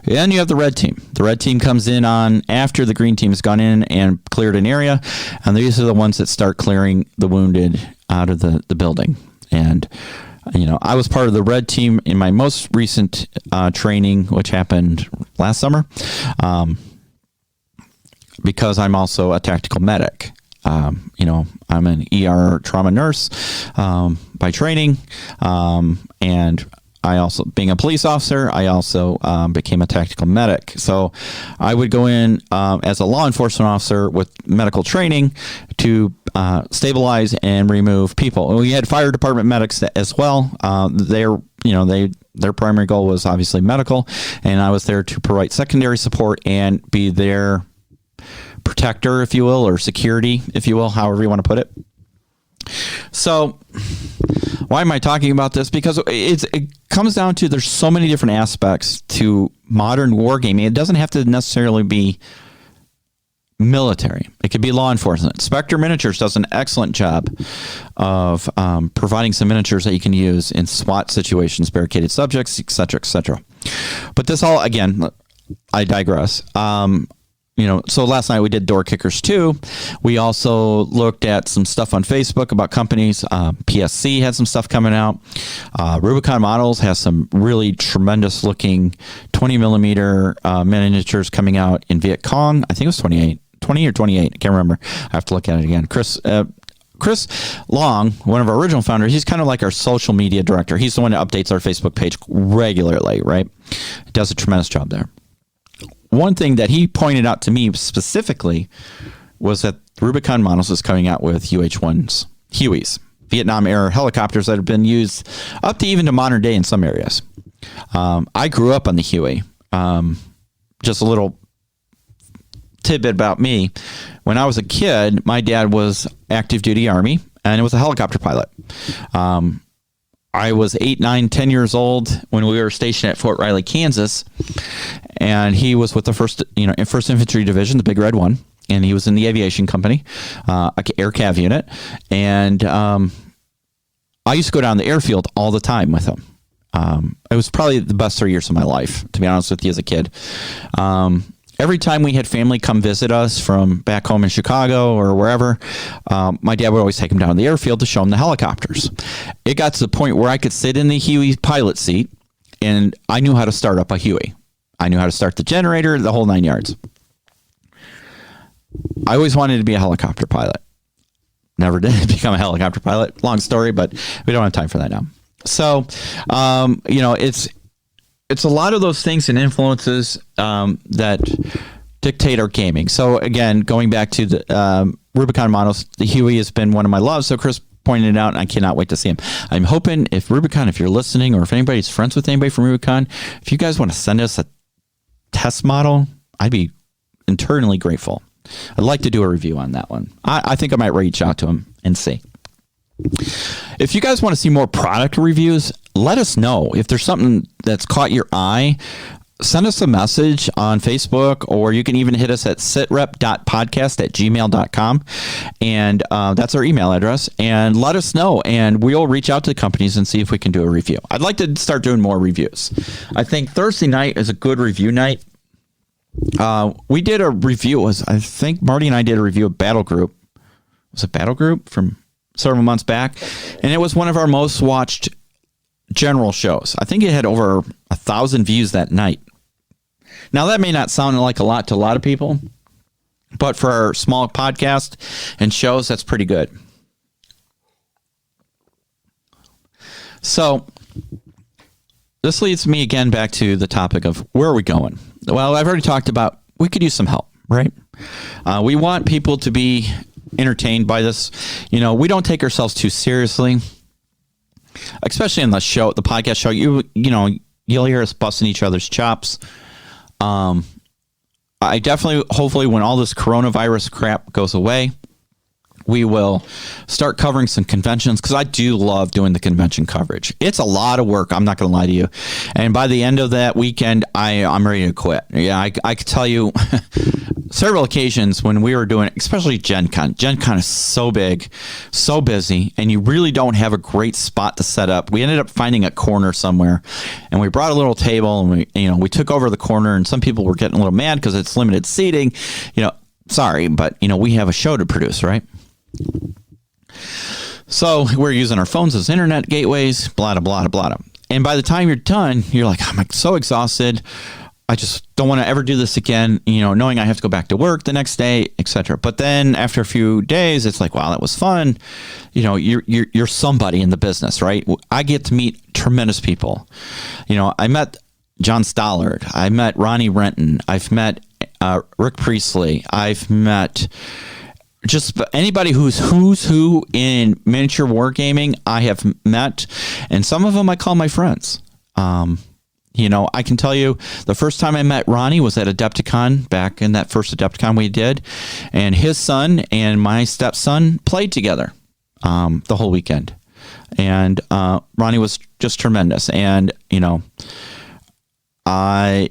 Then you have the red team. The red team comes in on after the green team has gone in and cleared an area, and these are the ones that start clearing the wounded out of the building. And I was part of the red team in my most recent training, which happened last summer, because I'm also a tactical medic. I'm an ER trauma nurse by training, and I also, being a police officer, I also became a tactical medic. So I would go in as a law enforcement officer with medical training to stabilize and remove people. We had fire department medics as well. Their primary goal was obviously medical, and I was there to provide secondary support and be their protector, if you will, or security, if you will, however you want to put it. So why am I talking about this? Because it comes down to there's so many different aspects to modern wargaming. It doesn't have to necessarily be military. It could be law enforcement. Spectre Miniatures does an excellent job of providing some miniatures that you can use in SWAT situations, barricaded subjects, etc., etc. But this all, again, I digress. So last night we did Door Kickers 2. We also looked at some stuff on Facebook about companies. PSC had some stuff coming out. Rubicon Models has some really tremendous looking 20 millimeter miniatures coming out in Viet Cong. I think it was 20 or 28. I can't remember. I have to look at it again. Chris Long, one of our original founders, he's kind of like our social media director. He's the one that updates our Facebook page regularly, right? Does a tremendous job there. One thing that he pointed out to me specifically was that Rubicon Models is coming out with UH-1s, Hueys, Vietnam-era helicopters that have been used up to even to modern day in some areas. I grew up on the Huey. Just a little tidbit about me. When I was a kid, my dad was active duty Army, and it was a helicopter pilot. I was 8, 9, 10 years old when we were stationed at Fort Riley, Kansas, and he was with the first Infantry Division, the Big Red One, and he was in the aviation company, air cav unit, and I used to go down the airfield all the time with him. It was probably the best 3 years of my life, to be honest with you, as a kid. Every time we had family come visit us from back home in Chicago or wherever, my dad would always take them down to the airfield to show them the helicopters. It got to the point where I could sit in the Huey pilot seat, and I knew how to start up a Huey. I knew how to start the generator, the whole 9 yards. I always wanted to be a helicopter pilot. Never did become a helicopter pilot. Long story, but we don't have time for that now. So, it's a lot of those things and influences that dictate our gaming. So again, going back to the Rubicon Models, the Huey has been one of my loves. So Chris pointed it out, and I cannot wait to see him. I'm hoping if Rubicon, if you're listening, or if anybody's friends with anybody from Rubicon, if you guys want to send us a test model, I'd be eternally grateful. I'd like to do a review on that one. I think I might reach out to him and see. If you guys want to see more product reviews, let us know. If there's something that's caught your eye, send us a message on Facebook, or you can even hit us at sitrep.podcast@gmail.com. And that's our email address. And let us know, and we'll reach out to the companies and see if we can do a review. I'd like to start doing more reviews. I think Thursday night is a good review night. We did a review. I think Marty and I did a review of Battle Group. Was it Battle Group from several months back? And it was one of our most watched general shows. I think it had over 1,000 views that night. Now, that may not sound like a lot to a lot of people, but for our small podcast and shows, that's pretty good. So this leads me again back to the topic of where are we going? Well, I've already talked about we could use some help, right? We want people to be entertained by this. You know, we don't take ourselves too seriously, especially in the show, the podcast show. You know, you'll hear us busting each other's chops. I definitely, hopefully, when all this coronavirus crap goes away, we will start covering some conventions, because I do love doing the convention coverage. It's a lot of work. I'm not going to lie to you. And by the end of that weekend, I'm ready to quit. Yeah, I could tell you several occasions when we were doing, especially Gen Con. Gen Con is so big, so busy, and you really don't have a great spot to set up. We ended up finding a corner somewhere, and we brought a little table, and we took over the corner, and some people were getting a little mad because it's limited seating. Sorry, but we have a show to produce, right? So we're using our phones as internet gateways, blah, blah, blah, blah. And by the time you're done, you're like, I'm so exhausted. I just don't want to ever do this again, knowing I have to go back to work the next day, etc. But then after a few days, it's like, wow, that was fun. You're somebody in the business, right? I get to meet tremendous people. I met John Stollard. I met Ronnie Renton. I've met Rick Priestley. I've met just anybody who's who in miniature wargaming. I have met, and some of them I call my friends. I can tell you the first time I met Ronnie was at Adepticon, back in that first Adepticon we did, and his son and my stepson played together the whole weekend. And Ronnie was just tremendous. And, I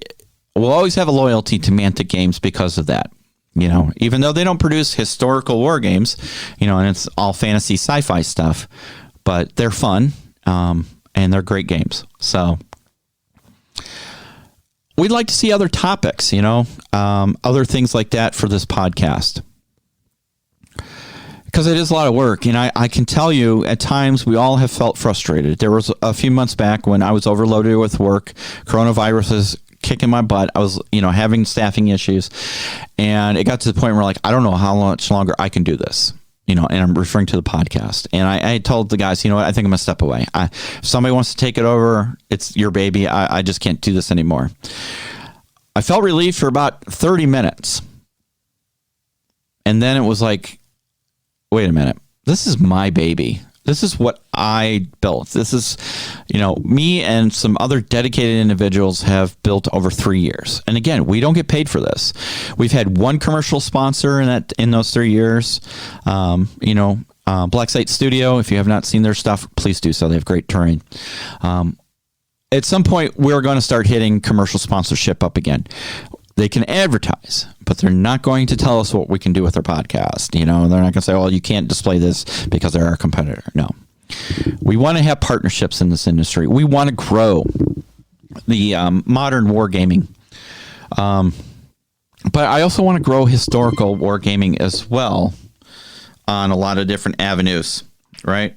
will always have a loyalty to Mantic Games because of that. Even though they don't produce historical war games, and it's all fantasy sci-fi stuff, but they're fun and they're great games. So we'd like to see other topics, other things like that for this podcast, because it is a lot of work. And I can tell you at times we all have felt frustrated. There was a few months back when I was overloaded with work, coronavirus is kicking my butt. I was, having staffing issues, and it got to the point where I don't know how much longer I can do this, and I'm referring to the podcast. And I told the guys, I think I'm gonna step away. If somebody wants to take it over, it's your baby. I just can't do this anymore. I felt relief for about 30 minutes. And then it was like, wait a minute, this is my baby. This is what I built. This is, me and some other dedicated individuals have built over 3 years. And again, we don't get paid for this. We've had one commercial sponsor in those 3 years. Black Site Studio. If you have not seen their stuff, please do so. They have great terrain. At some point, we're going to start hitting commercial sponsorship up again. They can advertise, but they're not going to tell us what we can do with our podcast. They're not going to say, well, you can't display this because they're our competitor. No. We want to have partnerships in this industry. We want to grow the modern wargaming. But I also want to grow historical wargaming as well on a lot of different avenues, right?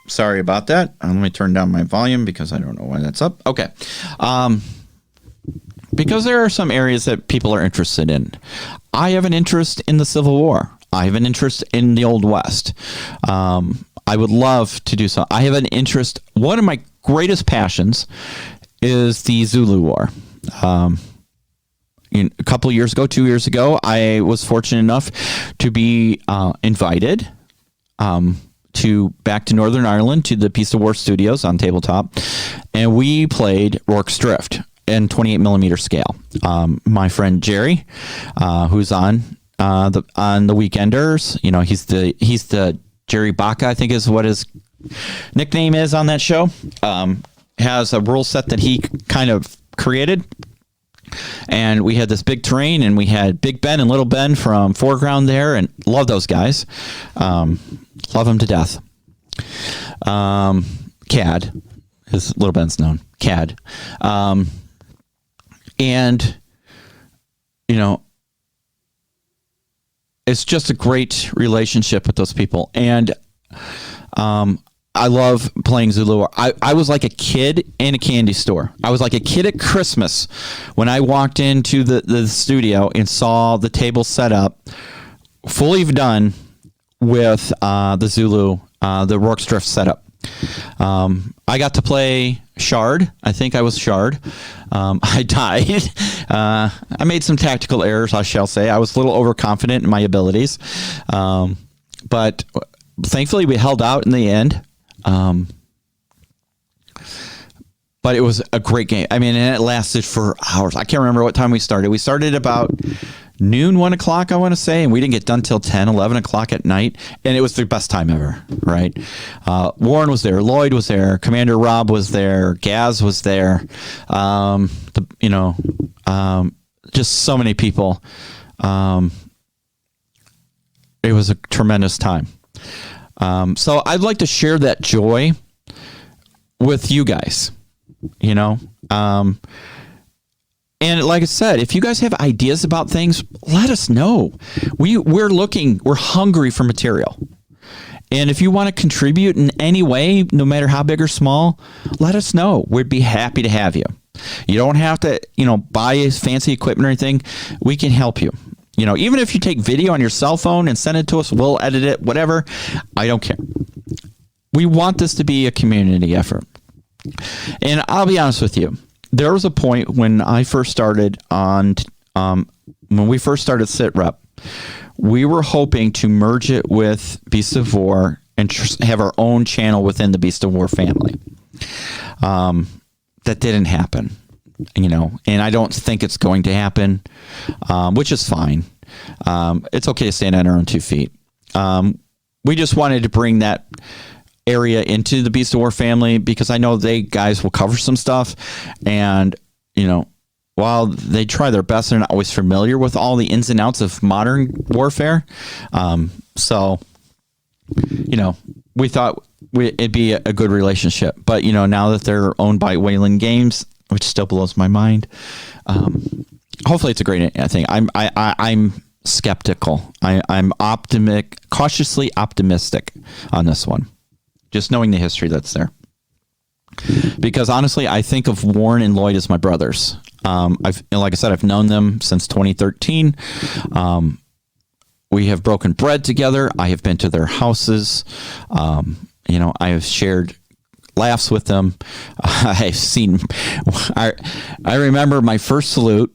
Sorry about that. Let me turn down my volume because I don't know why that's up. Okay. Because there are some areas that people are interested in. I have an interest in the Civil War. I have an interest in the Old West. I would love to do so. I have an interest. One of my greatest passions is the Zulu War. A couple of years ago, 2 years ago, I was fortunate enough to be invited back to Northern Ireland to the Peace of War Studios on tabletop, and we played Rorke's Drift in 28 millimeter scale. My friend Jerry, who's on the Weekenders, he's the Jerry Baca, I think is what his nickname is on that show. has a rule set that he kind of created. And we had this big terrain, and we had Big Ben and Little Ben from Foreground there, and love those guys. Love them to death. CAD, as Little Ben's known, CAD. And, you know, it's just a great relationship with those people. And I love playing Zulu. I was like a kid in a candy store. I was like a kid at Christmas when I walked into the studio and saw the table set up, fully done with the Zulu, the Rourke's Drift setup. I got to play Shard. I think I was Shard. I died. I made some tactical errors, I shall say. I was a little overconfident in my abilities. But thankfully, we held out in the end. But it was a great game. I mean, and it lasted for hours. I can't remember what time we started. We started about noon, 1 o'clock, I want to say, and we didn't get done till 10, 11 o'clock at night. And it was the best time ever, right? Warren was there. Lloyd was there. Commander Rob was there. Gaz was there. Just so many people. It was a tremendous time. So I'd like to share that joy with you guys, you know. And like I said, if you guys have ideas about things, let us know. We're hungry for material. And if you want to contribute in any way, no matter how big or small, let us know. We'd be happy to have you. You don't have to, buy fancy equipment or anything. We can help you. Even if you take video on your cell phone and send it to us, we'll edit it, whatever. I don't care. We want this to be a community effort. And I'll be honest with you. There was a point when I first started when we first started SITREP, we were hoping to merge it with Beast of War and have our own channel within the Beast of War family. That didn't happen, and I don't think it's going to happen, which is fine. It's okay to stand on our own 2 feet. We just wanted to bring that area into the Beast of War family because I know guys will cover some stuff, and while they try their best, they're not always familiar with all the ins and outs of modern warfare. So we thought it'd be a good relationship, but now that they're owned by Wayland Games, which still blows my mind, hopefully it's a great thing. I'm skeptical. I'm cautiously optimistic on this one. Just knowing the history that's there. Because honestly, I think of Warren and Lloyd as my brothers. Like I said, I've known them since 2013. We have broken bread together. I have been to their houses. I have shared laughs with them. I remember my first salute.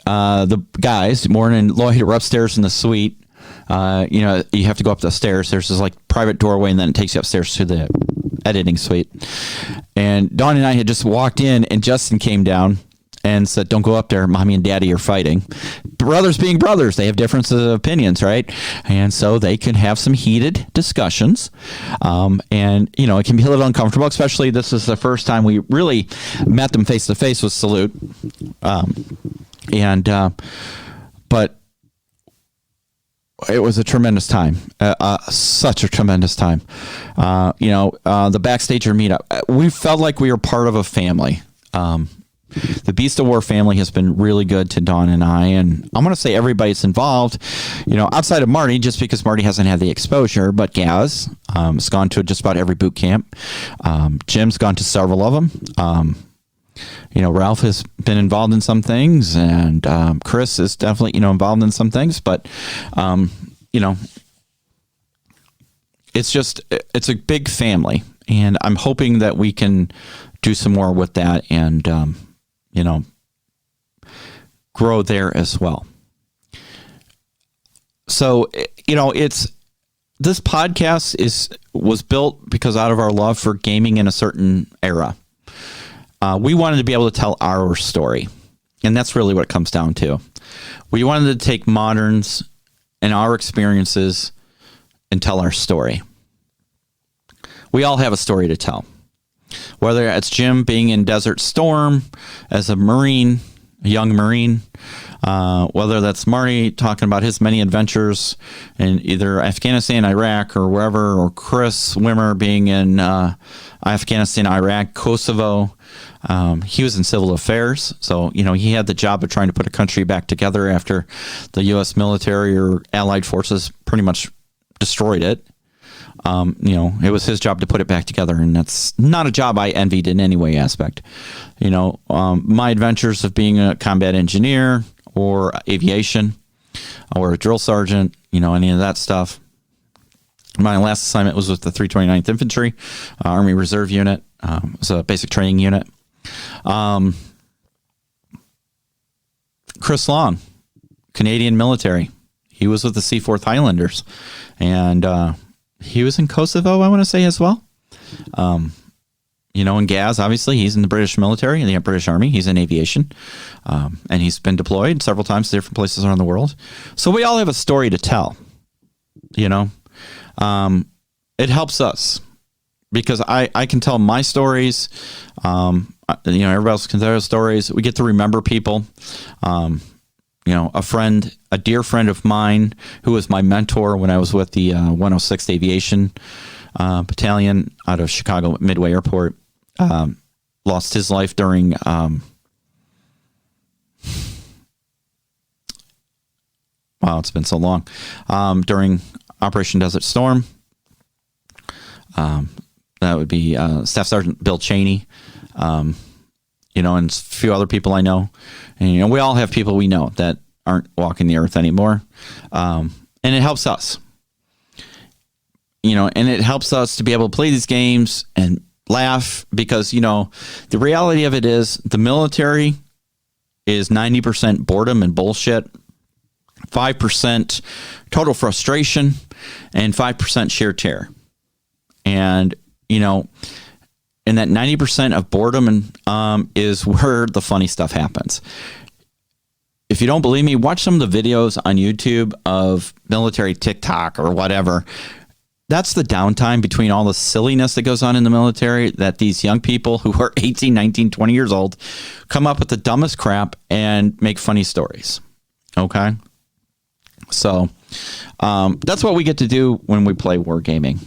The guys, Warren and Lloyd, were upstairs in the suite. You have to go up the stairs. There's this private doorway, and then it takes you upstairs to the editing suite. And Dawn and I had just walked in, and Justin came down and said, "Don't go up there. Mommy and Daddy are fighting." Brothers being brothers, they have differences of opinions, right? And so they can have some heated discussions. And it can be a little uncomfortable, especially this is the first time we really met them face to face with Salute. But it was a tremendous time, such a tremendous time. The Backstager meetup, we felt like we were part of a family. The Beast of War family has been really good to Dawn and I, and I'm going to say everybody's involved, outside of Marty, just because Marty hasn't had the exposure, but Gaz has gone to just about every boot camp. Jim's gone to several of them. Ralph has been involved in some things, and Chris is definitely, involved in some things, but, it's a big family, and I'm hoping that we can do some more with that and, grow there as well. So, this podcast was built because out of our love for gaming in a certain era. We wanted to be able to tell our story, and that's really what it comes down to. We wanted to take moderns and our experiences and tell our story. We all have a story to tell. Whether it's Jim being in Desert Storm as a Marine, a young Marine, whether that's Marty talking about his many adventures in either Afghanistan, Iraq, or wherever, or Chris Wimmer being in Afghanistan, Iraq, Kosovo. He was in civil affairs, so he had the job of trying to put a country back together after the U.S. military or Allied forces pretty much destroyed it. It was his job to put it back together, and that's not a job I envied in any way aspect. My adventures of being a combat engineer or aviation or a drill sergeant, any of that stuff. My last assignment was with the 329th Infantry, Army Reserve Unit. It was a basic training unit. Chris Long, Canadian military. He was with the Seaforth Highlanders, and he was in Kosovo, I want to say, as well. And Gaz, obviously, he's in the British military, in the British Army. He's in aviation, and he's been deployed several times to different places around the world. So we all have a story to tell, It helps us because I can tell my stories. Everybody else can tell their stories. We get to remember people. A dear friend of mine who was my mentor when I was with the 106th Aviation Battalion out of Chicago Midway Airport, lost his life during it's been so long, during Operation Desert Storm. That would be Staff Sergeant Bill Cheney, and a few other people I know. And, we all have people we know that aren't walking the earth anymore. And it helps us, and it helps us to be able to play these games and laugh because, the reality of it is the military is 90% boredom and bullshit, 5% total frustration, and 5% sheer terror. And, and that 90% of boredom is where the funny stuff happens. If you don't believe me, watch some of the videos on YouTube of military TikTok or whatever. That's the downtime between all the silliness that goes on in the military, that these young people who are 18, 19, 20 years old come up with the dumbest crap and make funny stories. Okay? So that's what we get to do when we play wargaming.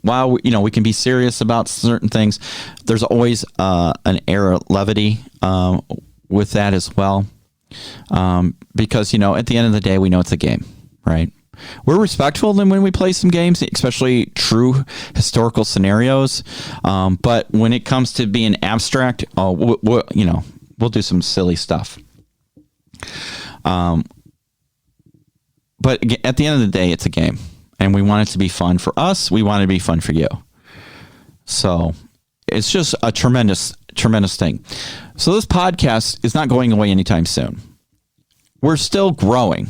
While we can be serious about certain things, there's always an air of levity with that as well. Because, at the end of the day, we know it's a game, right? We're respectful then when we play some games, especially true historical scenarios. But when it comes to being abstract, we'll do some silly stuff. But at the end of the day, it's a game. And we want it to be fun for us. We want it to be fun for you. So it's just a tremendous, tremendous thing. So this podcast is not going away anytime soon. We're still growing.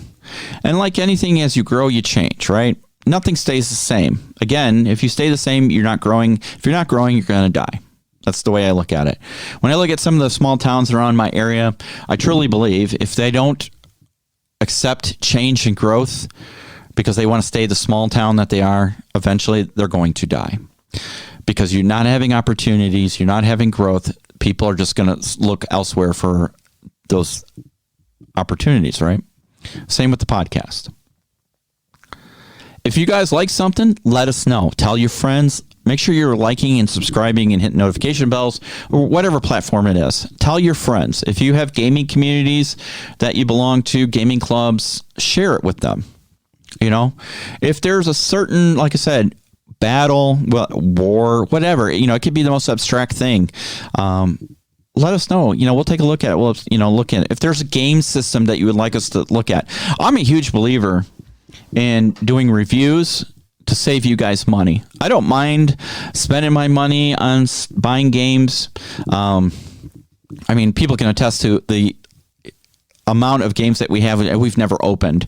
And like anything, as you grow, you change, right? Nothing stays the same. Again, if you stay the same, you're not growing. If you're not growing, you're going to die. That's the way I look at it. When I look at some of the small towns around my area, I truly believe if they don't accept change and growth because they want to stay the small town that they are, eventually they're going to die. Because you're not having opportunities, you're not having growth, people are just going to look elsewhere for those opportunities, right? Same with the podcast. If you guys like something, let us know. Tell your friends. Make sure you're liking and subscribing and hitting notification bells or whatever platform it is. Tell your friends. If you have gaming communities that you belong to, gaming clubs, share it with them. If there's a certain, like I said, battle, war, whatever, it could be the most abstract thing. Let us know. We'll take a look at it. We'll, look at it. If there's a game system that you would like us to look at. I'm a huge believer in doing reviews to save you guys money. I don't mind spending my money on buying games. People can attest to the amount of games that we have and we've never opened.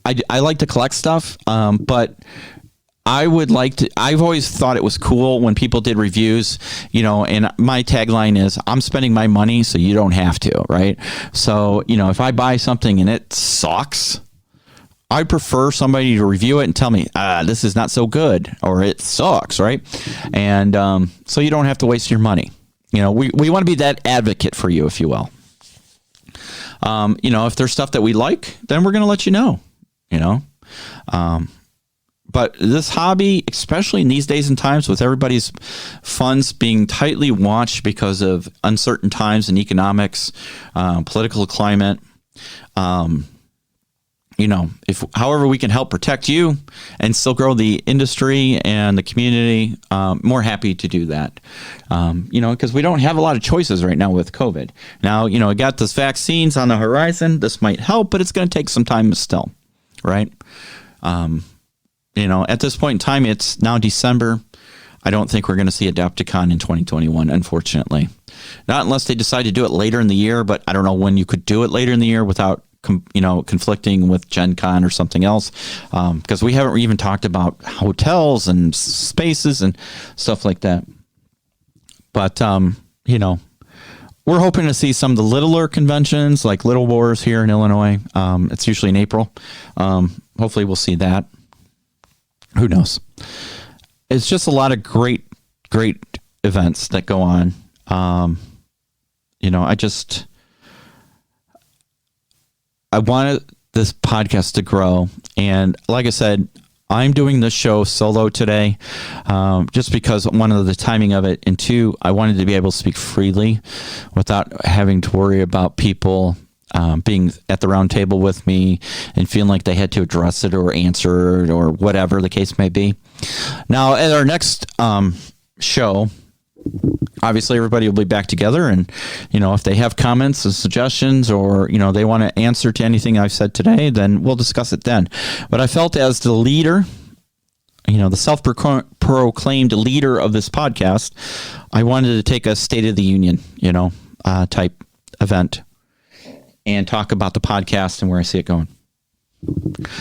I like to collect stuff, but I would like to. I've always thought it was cool when people did reviews, and my tagline is I'm spending my money so you don't have to, right? So, if I buy something and it sucks, I prefer somebody to review it and tell me, this is not so good or it sucks, right? And so you don't have to waste your money. We want to be that advocate for you, if you will. If there's stuff that we like, then we're going to let you know, But this hobby, especially in these days and times with everybody's funds being tightly watched because of uncertain times in economics, political climate, if however we can help protect you and still grow the industry and the community, more happy to do that. Because we don't have a lot of choices right now with COVID. Now, we got this vaccines on the horizon. This might help, but it's going to take some time still, right? At this point in time, it's now December. I don't think we're going to see Adepticon in 2021, unfortunately. Not unless they decide to do it later in the year, but I don't know when you could do it later in the year without conflicting with Gen Con or something else, because we haven't even talked about hotels and spaces and stuff like that. But, we're hoping to see some of the littler conventions like Little Wars here in Illinois. It's usually in April. Hopefully we'll see that. Who knows? It's just a lot of great events that go on. I wanted this podcast to grow. And like I said, I'm doing this show solo today, just because one of the timing of it, and two, I wanted to be able to speak freely without having to worry about people being at the round table with me and feeling like they had to address it or answer it or whatever the case may be. Now, at our next show, obviously everybody will be back together, and if they have comments and suggestions, or they want to answer to anything I've said today, then we'll discuss it then. But I felt as the leader, the self-proclaimed leader of this podcast, I wanted to take a State of the Union type event and talk about the podcast and where I see it going.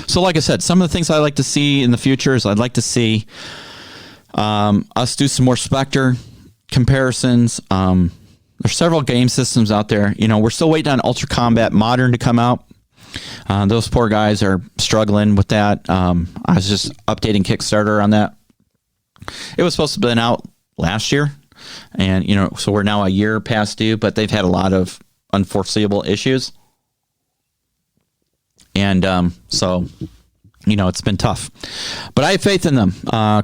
So like I said, some of the things I like to see in the future is I'd like to see us do some more Spectre comparisons. There's several game systems out there. We're still waiting on Ultra Combat Modern to come out. Those poor guys are struggling with that. I was just updating Kickstarter on that. It was supposed to have been out last year, and so we're now a year past due, but they've had a lot of unforeseeable issues, and so it's been tough, but I have faith in them.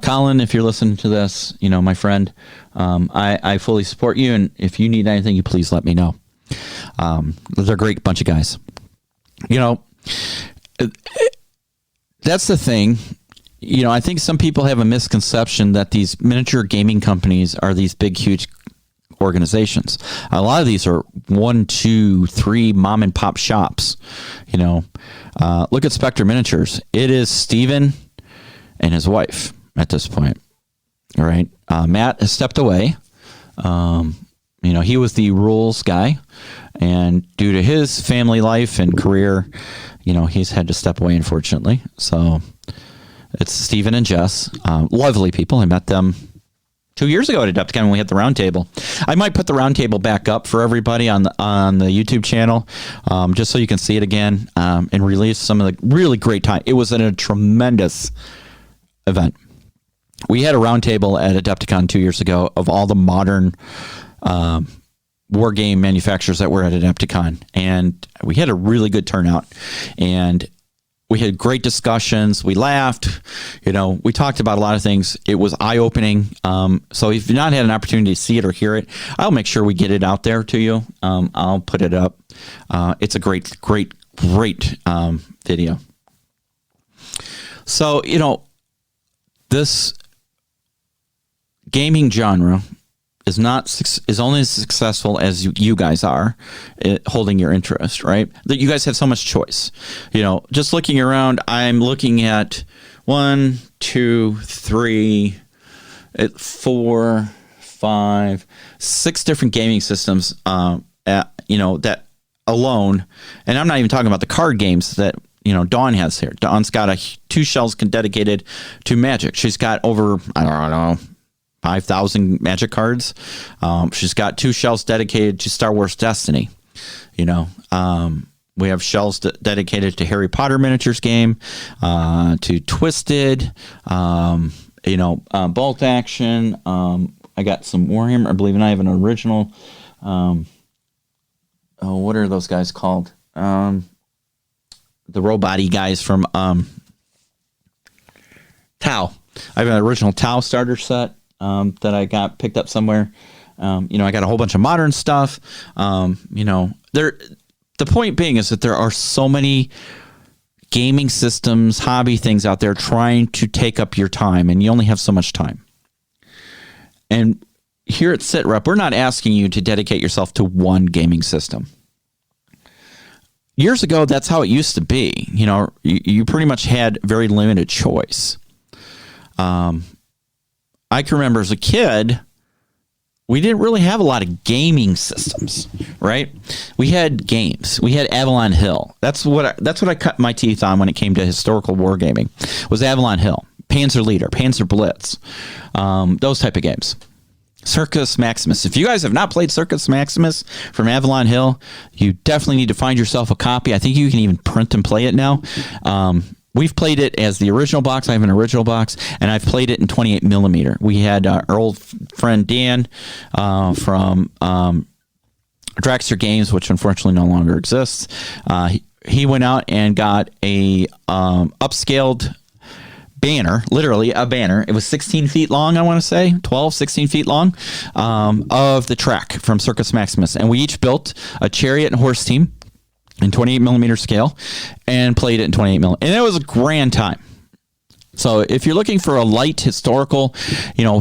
Colin, if you're listening to this, my friend, I fully support you. And if you need anything, you please let me know. They're a great bunch of guys. That's the thing. I think some people have a misconception that these miniature gaming companies are these big, huge organizations. A lot of these are 1, 2, 3 mom and pop shops. Look at Spectre Miniatures. It is Steven and his wife at this point. All right. Matt has stepped away. He was the rules guy, and due to his family life and career, he's had to step away, unfortunately. So it's Steven and Jess, lovely people. I met them 2 years ago at Adepticon when we had the roundtable. I might put the roundtable back up for everybody on the YouTube channel, just so you can see it again, and release some of the really great time. It was a tremendous event. We had a roundtable at Adepticon 2 years ago of all the modern war game manufacturers that were at Adepticon, and we had a really good turnout, and we had great discussions. We laughed, we talked about a lot of things. It was eye-opening. So if you've not had an opportunity to see it or hear it, I'll make sure we get it out there to you. I'll put it up. It's a great video. So, this gaming genre is only as successful as you guys are holding your interest, right? That you guys have so much choice. Just looking around, I'm looking at 1, 2, 3, 4, 5, 6 different gaming systems, that alone, and I'm not even talking about the card games that Dawn has here. Dawn's got 2 shelves dedicated to Magic. She's got over, I don't know, 5,000 Magic cards. She's got 2 shelves dedicated to Star Wars Destiny. We have shelves dedicated to Harry Potter miniatures game, to Twisted, bolt action. I got some Warhammer. I believe, and I have an original. What are those guys called? The robot-y guys from Tau. I have an original Tau starter set that I got picked up somewhere. I got a whole bunch of modern stuff. The point being is that there are so many gaming systems, hobby things out there trying to take up your time, and you only have so much time. And here at SITREP, we're not asking you to dedicate yourself to one gaming system. Years ago, that's how it used to be. You pretty much had very limited choice. I can remember as a kid, we didn't really have a lot of gaming systems, right? We had games. We had Avalon Hill. That's what I cut my teeth on when it came to historical wargaming. Was Avalon Hill, Panzer Leader, Panzer Blitz, those type of games. Circus Maximus. If you guys have not played Circus Maximus from Avalon Hill, you definitely need to find yourself a copy. I think you can even print and play it now. We've played it as the original box. I have an original box, and I've played it in 28 millimeter. We had our old friend Dan from Dragster Games, which unfortunately no longer exists. He went out and got a upscaled banner, literally a banner. It was 16 feet long, I want to say, 16 feet long, of the track from Circus Maximus. And we each built a chariot and horse team in 28 millimeter scale and played it in 28 millimeter. And it was a grand time. So if you're looking for a light historical,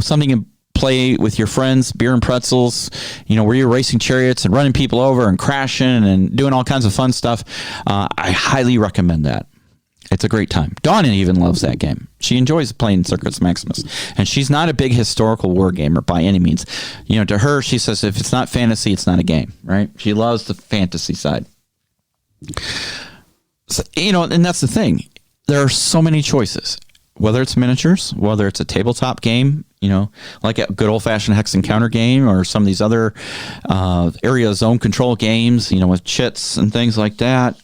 something to play with your friends, beer and pretzels, where you're racing chariots and running people over and crashing and doing all kinds of fun stuff, I highly recommend that. It's a great time. Dawn even loves that game. She enjoys playing Circus Maximus. And she's not a big historical war gamer by any means. To her, she says if it's not fantasy, it's not a game, right? She loves the fantasy side. So, and that's the thing. There are so many choices. Whether it's miniatures, whether it's a tabletop game, like a good old-fashioned hex and counter game, or some of these other area zone control games, with chits and things like that.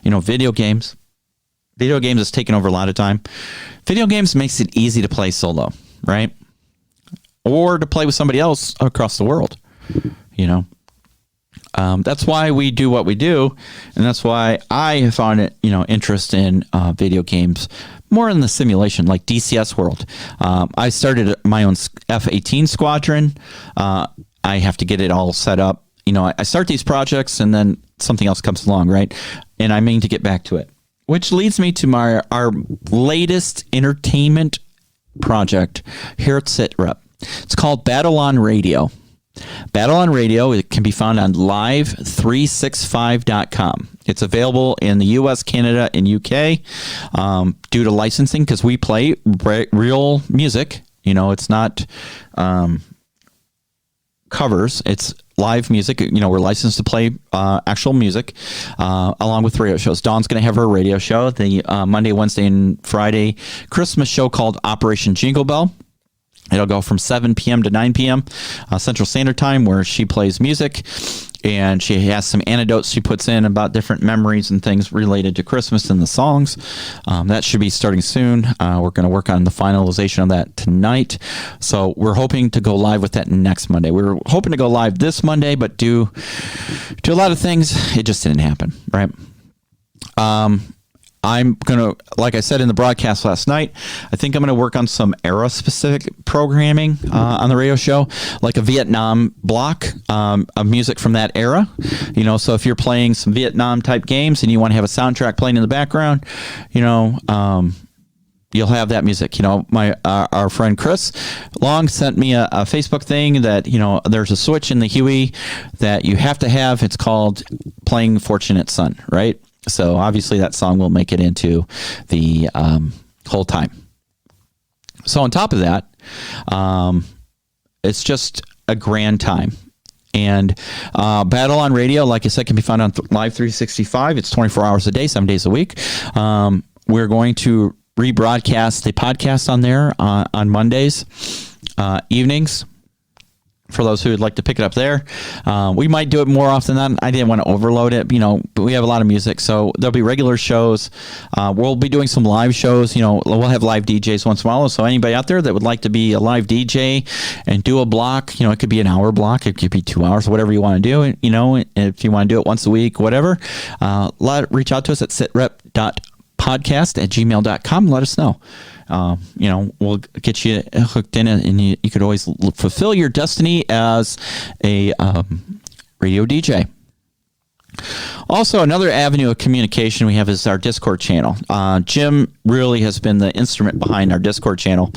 Video games. Video games has taken over a lot of time. Video games makes it easy to play solo, right? Or to play with somebody else across the world, That's why we do what we do, and that's why I have found it, interest in video games more in the simulation, like DCS World. I started my own F-18 squadron. I have to get it all set up. I start these projects, and then something else comes along, right? And I mean to get back to it, which leads me to our latest entertainment project here at SITREP. It's called Battle on Radio. Battle on Radio, it can be found on live365.com. It's available in the US, Canada, and UK due to licensing, because we play real music. It's not covers. It's live music. We're licensed to play actual music along with radio shows. Dawn's going to have her radio show, the Monday, Wednesday, and Friday Christmas show called Operation Jingle Bell. It'll go from 7 p.m. to 9 p.m. Central Standard Time, where she plays music, and she has some anecdotes she puts in about different memories and things related to Christmas and the songs. That should be starting soon. We're going to work on the finalization of that tonight. So we're hoping to go live with that next Monday. We were hoping to go live this Monday, but due to a lot of things, it just didn't happen, right? I'm going to, like I said in the broadcast last night, I think I'm going to work on some era-specific programming on the radio show, like a Vietnam block of music from that era. So if you're playing some Vietnam-type games and you want to have a soundtrack playing in the background, you'll have that music. Our friend Chris Long sent me a Facebook thing that, there's a switch in the Huey that you have to have. It's called Playing Fortunate Son, right? So obviously that song will make it into the whole time. So on top of that, it's just a grand time. And Battle on Radio, like I said, can be found on Live 365. It's 24 hours a day, 7 days a week. We're going to rebroadcast the podcast on there on Mondays evenings. for those who would like to pick it up there. We might do it more often than that. I didn't want to overload it, but we have a lot of music, so there'll be regular shows. We'll be doing some live shows. We'll have live DJs once in a while. So anybody out there that would like to be a live DJ and do a block, it could be an hour block, it could be 2 hours, whatever you want to do. If you want to do it once a week, whatever, reach out to us at sitrep.podcast@gmail.com. Let us know. We'll get you hooked in, and you could always fulfill your destiny as a radio DJ. Also, another avenue of communication we have is our Discord channel. Jim really has been the instrument behind our Discord channel.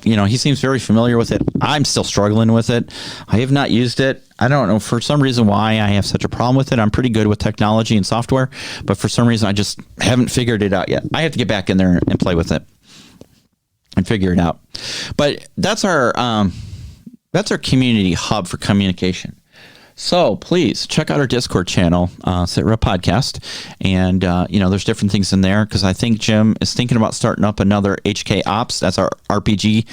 He seems very familiar with it. I'm still struggling with it. I have not used it. I don't know for some reason why I have such a problem with it. I'm pretty good with technology and software, but for some reason I just haven't figured it out yet. I have to get back in there and play with it and figure it out. But that's our community hub for communication. So please check out our Discord channel, SITREP Podcast, and there's different things in there because I think Jim is thinking about starting up another HK Ops. That's our RPG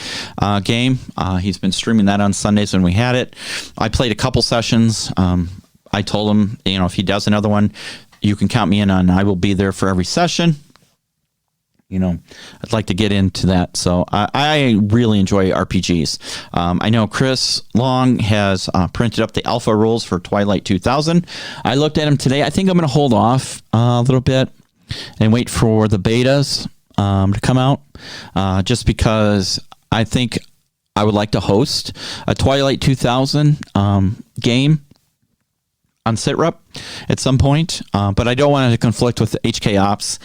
game. He's been streaming that on Sundays when we had it. I played a couple sessions. I told him, if he does another one, you can count me in on. I will be there for every session. I'd like to get into that. So I really enjoy RPGs. I know Chris Long has printed up the alpha rules for Twilight 2000. I looked at them today. I think I'm going to hold off a little bit and wait for the betas to come out, just because I think I would like to host a Twilight 2000 game on SITREP at some point, but I don't want it to conflict with the HK Ops,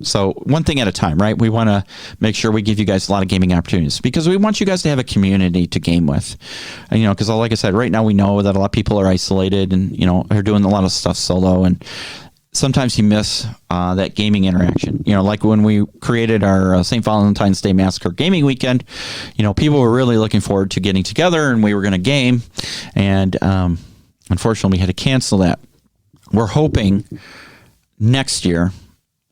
so one thing at a time, right? We want to make sure we give you guys a lot of gaming opportunities because we want you guys to have a community to game with, because like I said, right now we know that a lot of people are isolated and, are doing a lot of stuff solo, and sometimes you miss that gaming interaction. Like when we created our St. Valentine's Day Massacre gaming weekend, people were really looking forward to getting together and we were going to game, and unfortunately, we had to cancel that. We're hoping next year,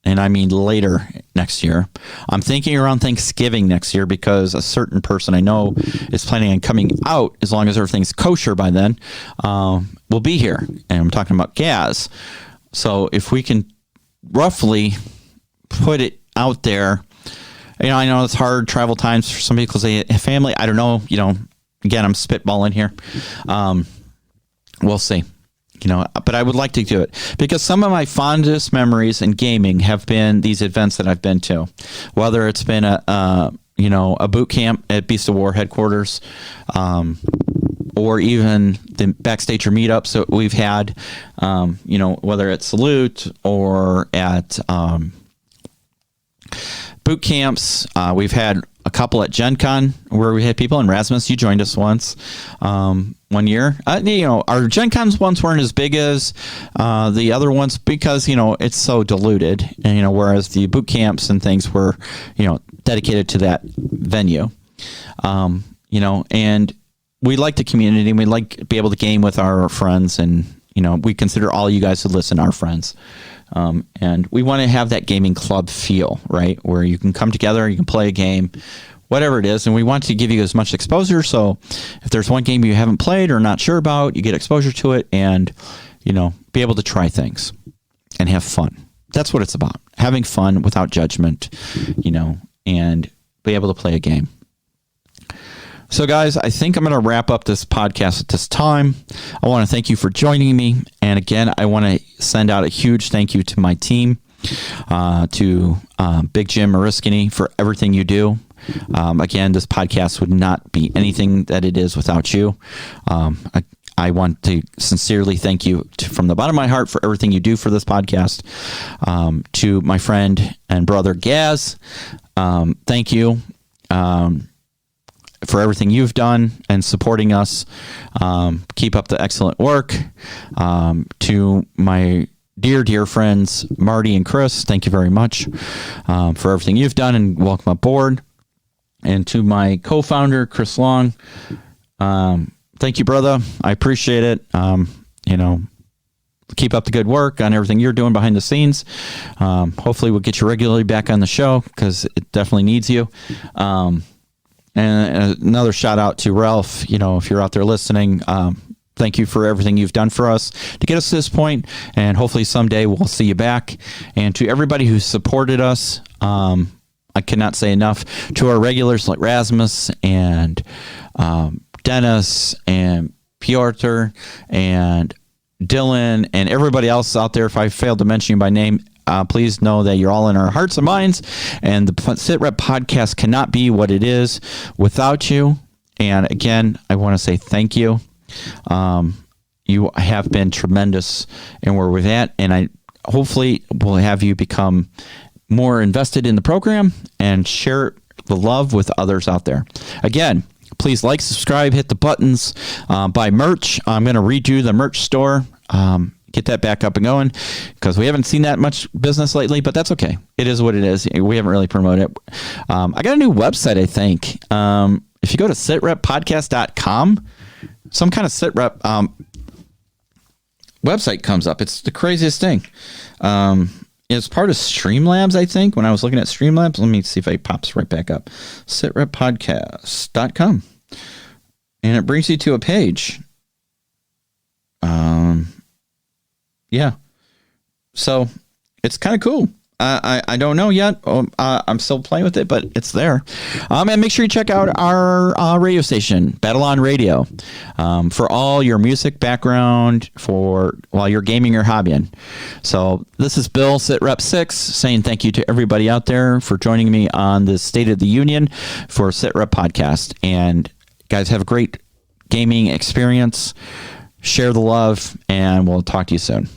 and I mean later next year, I'm thinking around Thanksgiving next year because a certain person I know is planning on coming out as long as everything's kosher by then, will be here. And I'm talking about Gaz. So if we can roughly put it out there, I know it's hard travel times for some people because they have family. I don't know, again, I'm spitballing here. We'll see, but I would like to do it because some of my fondest memories in gaming have been these events that I've been to, whether it's been a boot camp at Beast of War headquarters, or even the Backstage or meetups that we've had, whether it's Salute or at boot camps. We've had a couple at Gen Con where we had people, and Rasmus, you joined us once, 1 year. Our Gen Cons once weren't as big as the other ones because, it's so diluted, and, whereas the boot camps and things were, dedicated to that venue, and we like the community and we like to be able to game with our friends, and, we consider all you guys who listen our friends. And we want to have that gaming club feel, right? Where you can come together, you can play a game, whatever it is. And we want to give you as much exposure. So if there's one game you haven't played or not sure about, you get exposure to it and, be able to try things and have fun. That's what it's about. Having fun without judgment, and be able to play a game. So, guys, I think I'm going to wrap up this podcast at this time. I want to thank you for joining me. And again, I want to send out a huge thank you to my team, to Big Jim Mariskini for everything you do. Again, this podcast would not be anything that it is without you. I want to sincerely thank you from the bottom of my heart for everything you do for this podcast. To my friend and brother Gaz, thank you. For everything you've done and supporting us. Keep up the excellent work. To my dear friends, Marty and Chris, thank you very much for everything you've done and welcome aboard. And to my co-founder, Chris Long, thank you, brother. I appreciate it. Keep up the good work on everything you're doing behind the scenes. Hopefully we'll get you regularly back on the show because it definitely needs you. And another shout out to Ralph. If you're out there listening, thank you for everything you've done for us to get us to this point, and hopefully someday we'll see you back. And to everybody who supported us, I cannot say enough. To our regulars like Rasmus and Dennis and Piotr and Dylan and everybody else out there, if I failed to mention you by name, please know that you're all in our hearts and minds, and the SITREP podcast cannot be what it is without you. And again, I want to say thank you. You have been tremendous, and where we're at, and I hopefully will have you become more invested in the program and share the love with others out there. Again, please like, subscribe, hit the buttons, buy merch. I'm going to redo the merch store, get that back up and going, because we haven't seen that much business lately, but that's okay. It is what it is. We haven't really promoted it. I got a new website, I think. If you go to sitreppodcast.com, some kind of SITREP website comes up. It's the craziest thing. It's part of Streamlabs, I think. When I was looking at Streamlabs, let me see if it pops right back up. SITREPodcast.com. And it brings you to a page. Yeah. So it's kind of cool. I don't know yet. I'm still playing with it, but it's there. And make sure you check out our radio station, Battle On Radio, for all your music background while you're gaming or hobbying. So this is Bill, SITREP 6, saying thank you to everybody out there for joining me on the State of the Union for SITREP podcast. And guys, have a great gaming experience. Share the love, and we'll talk to you soon.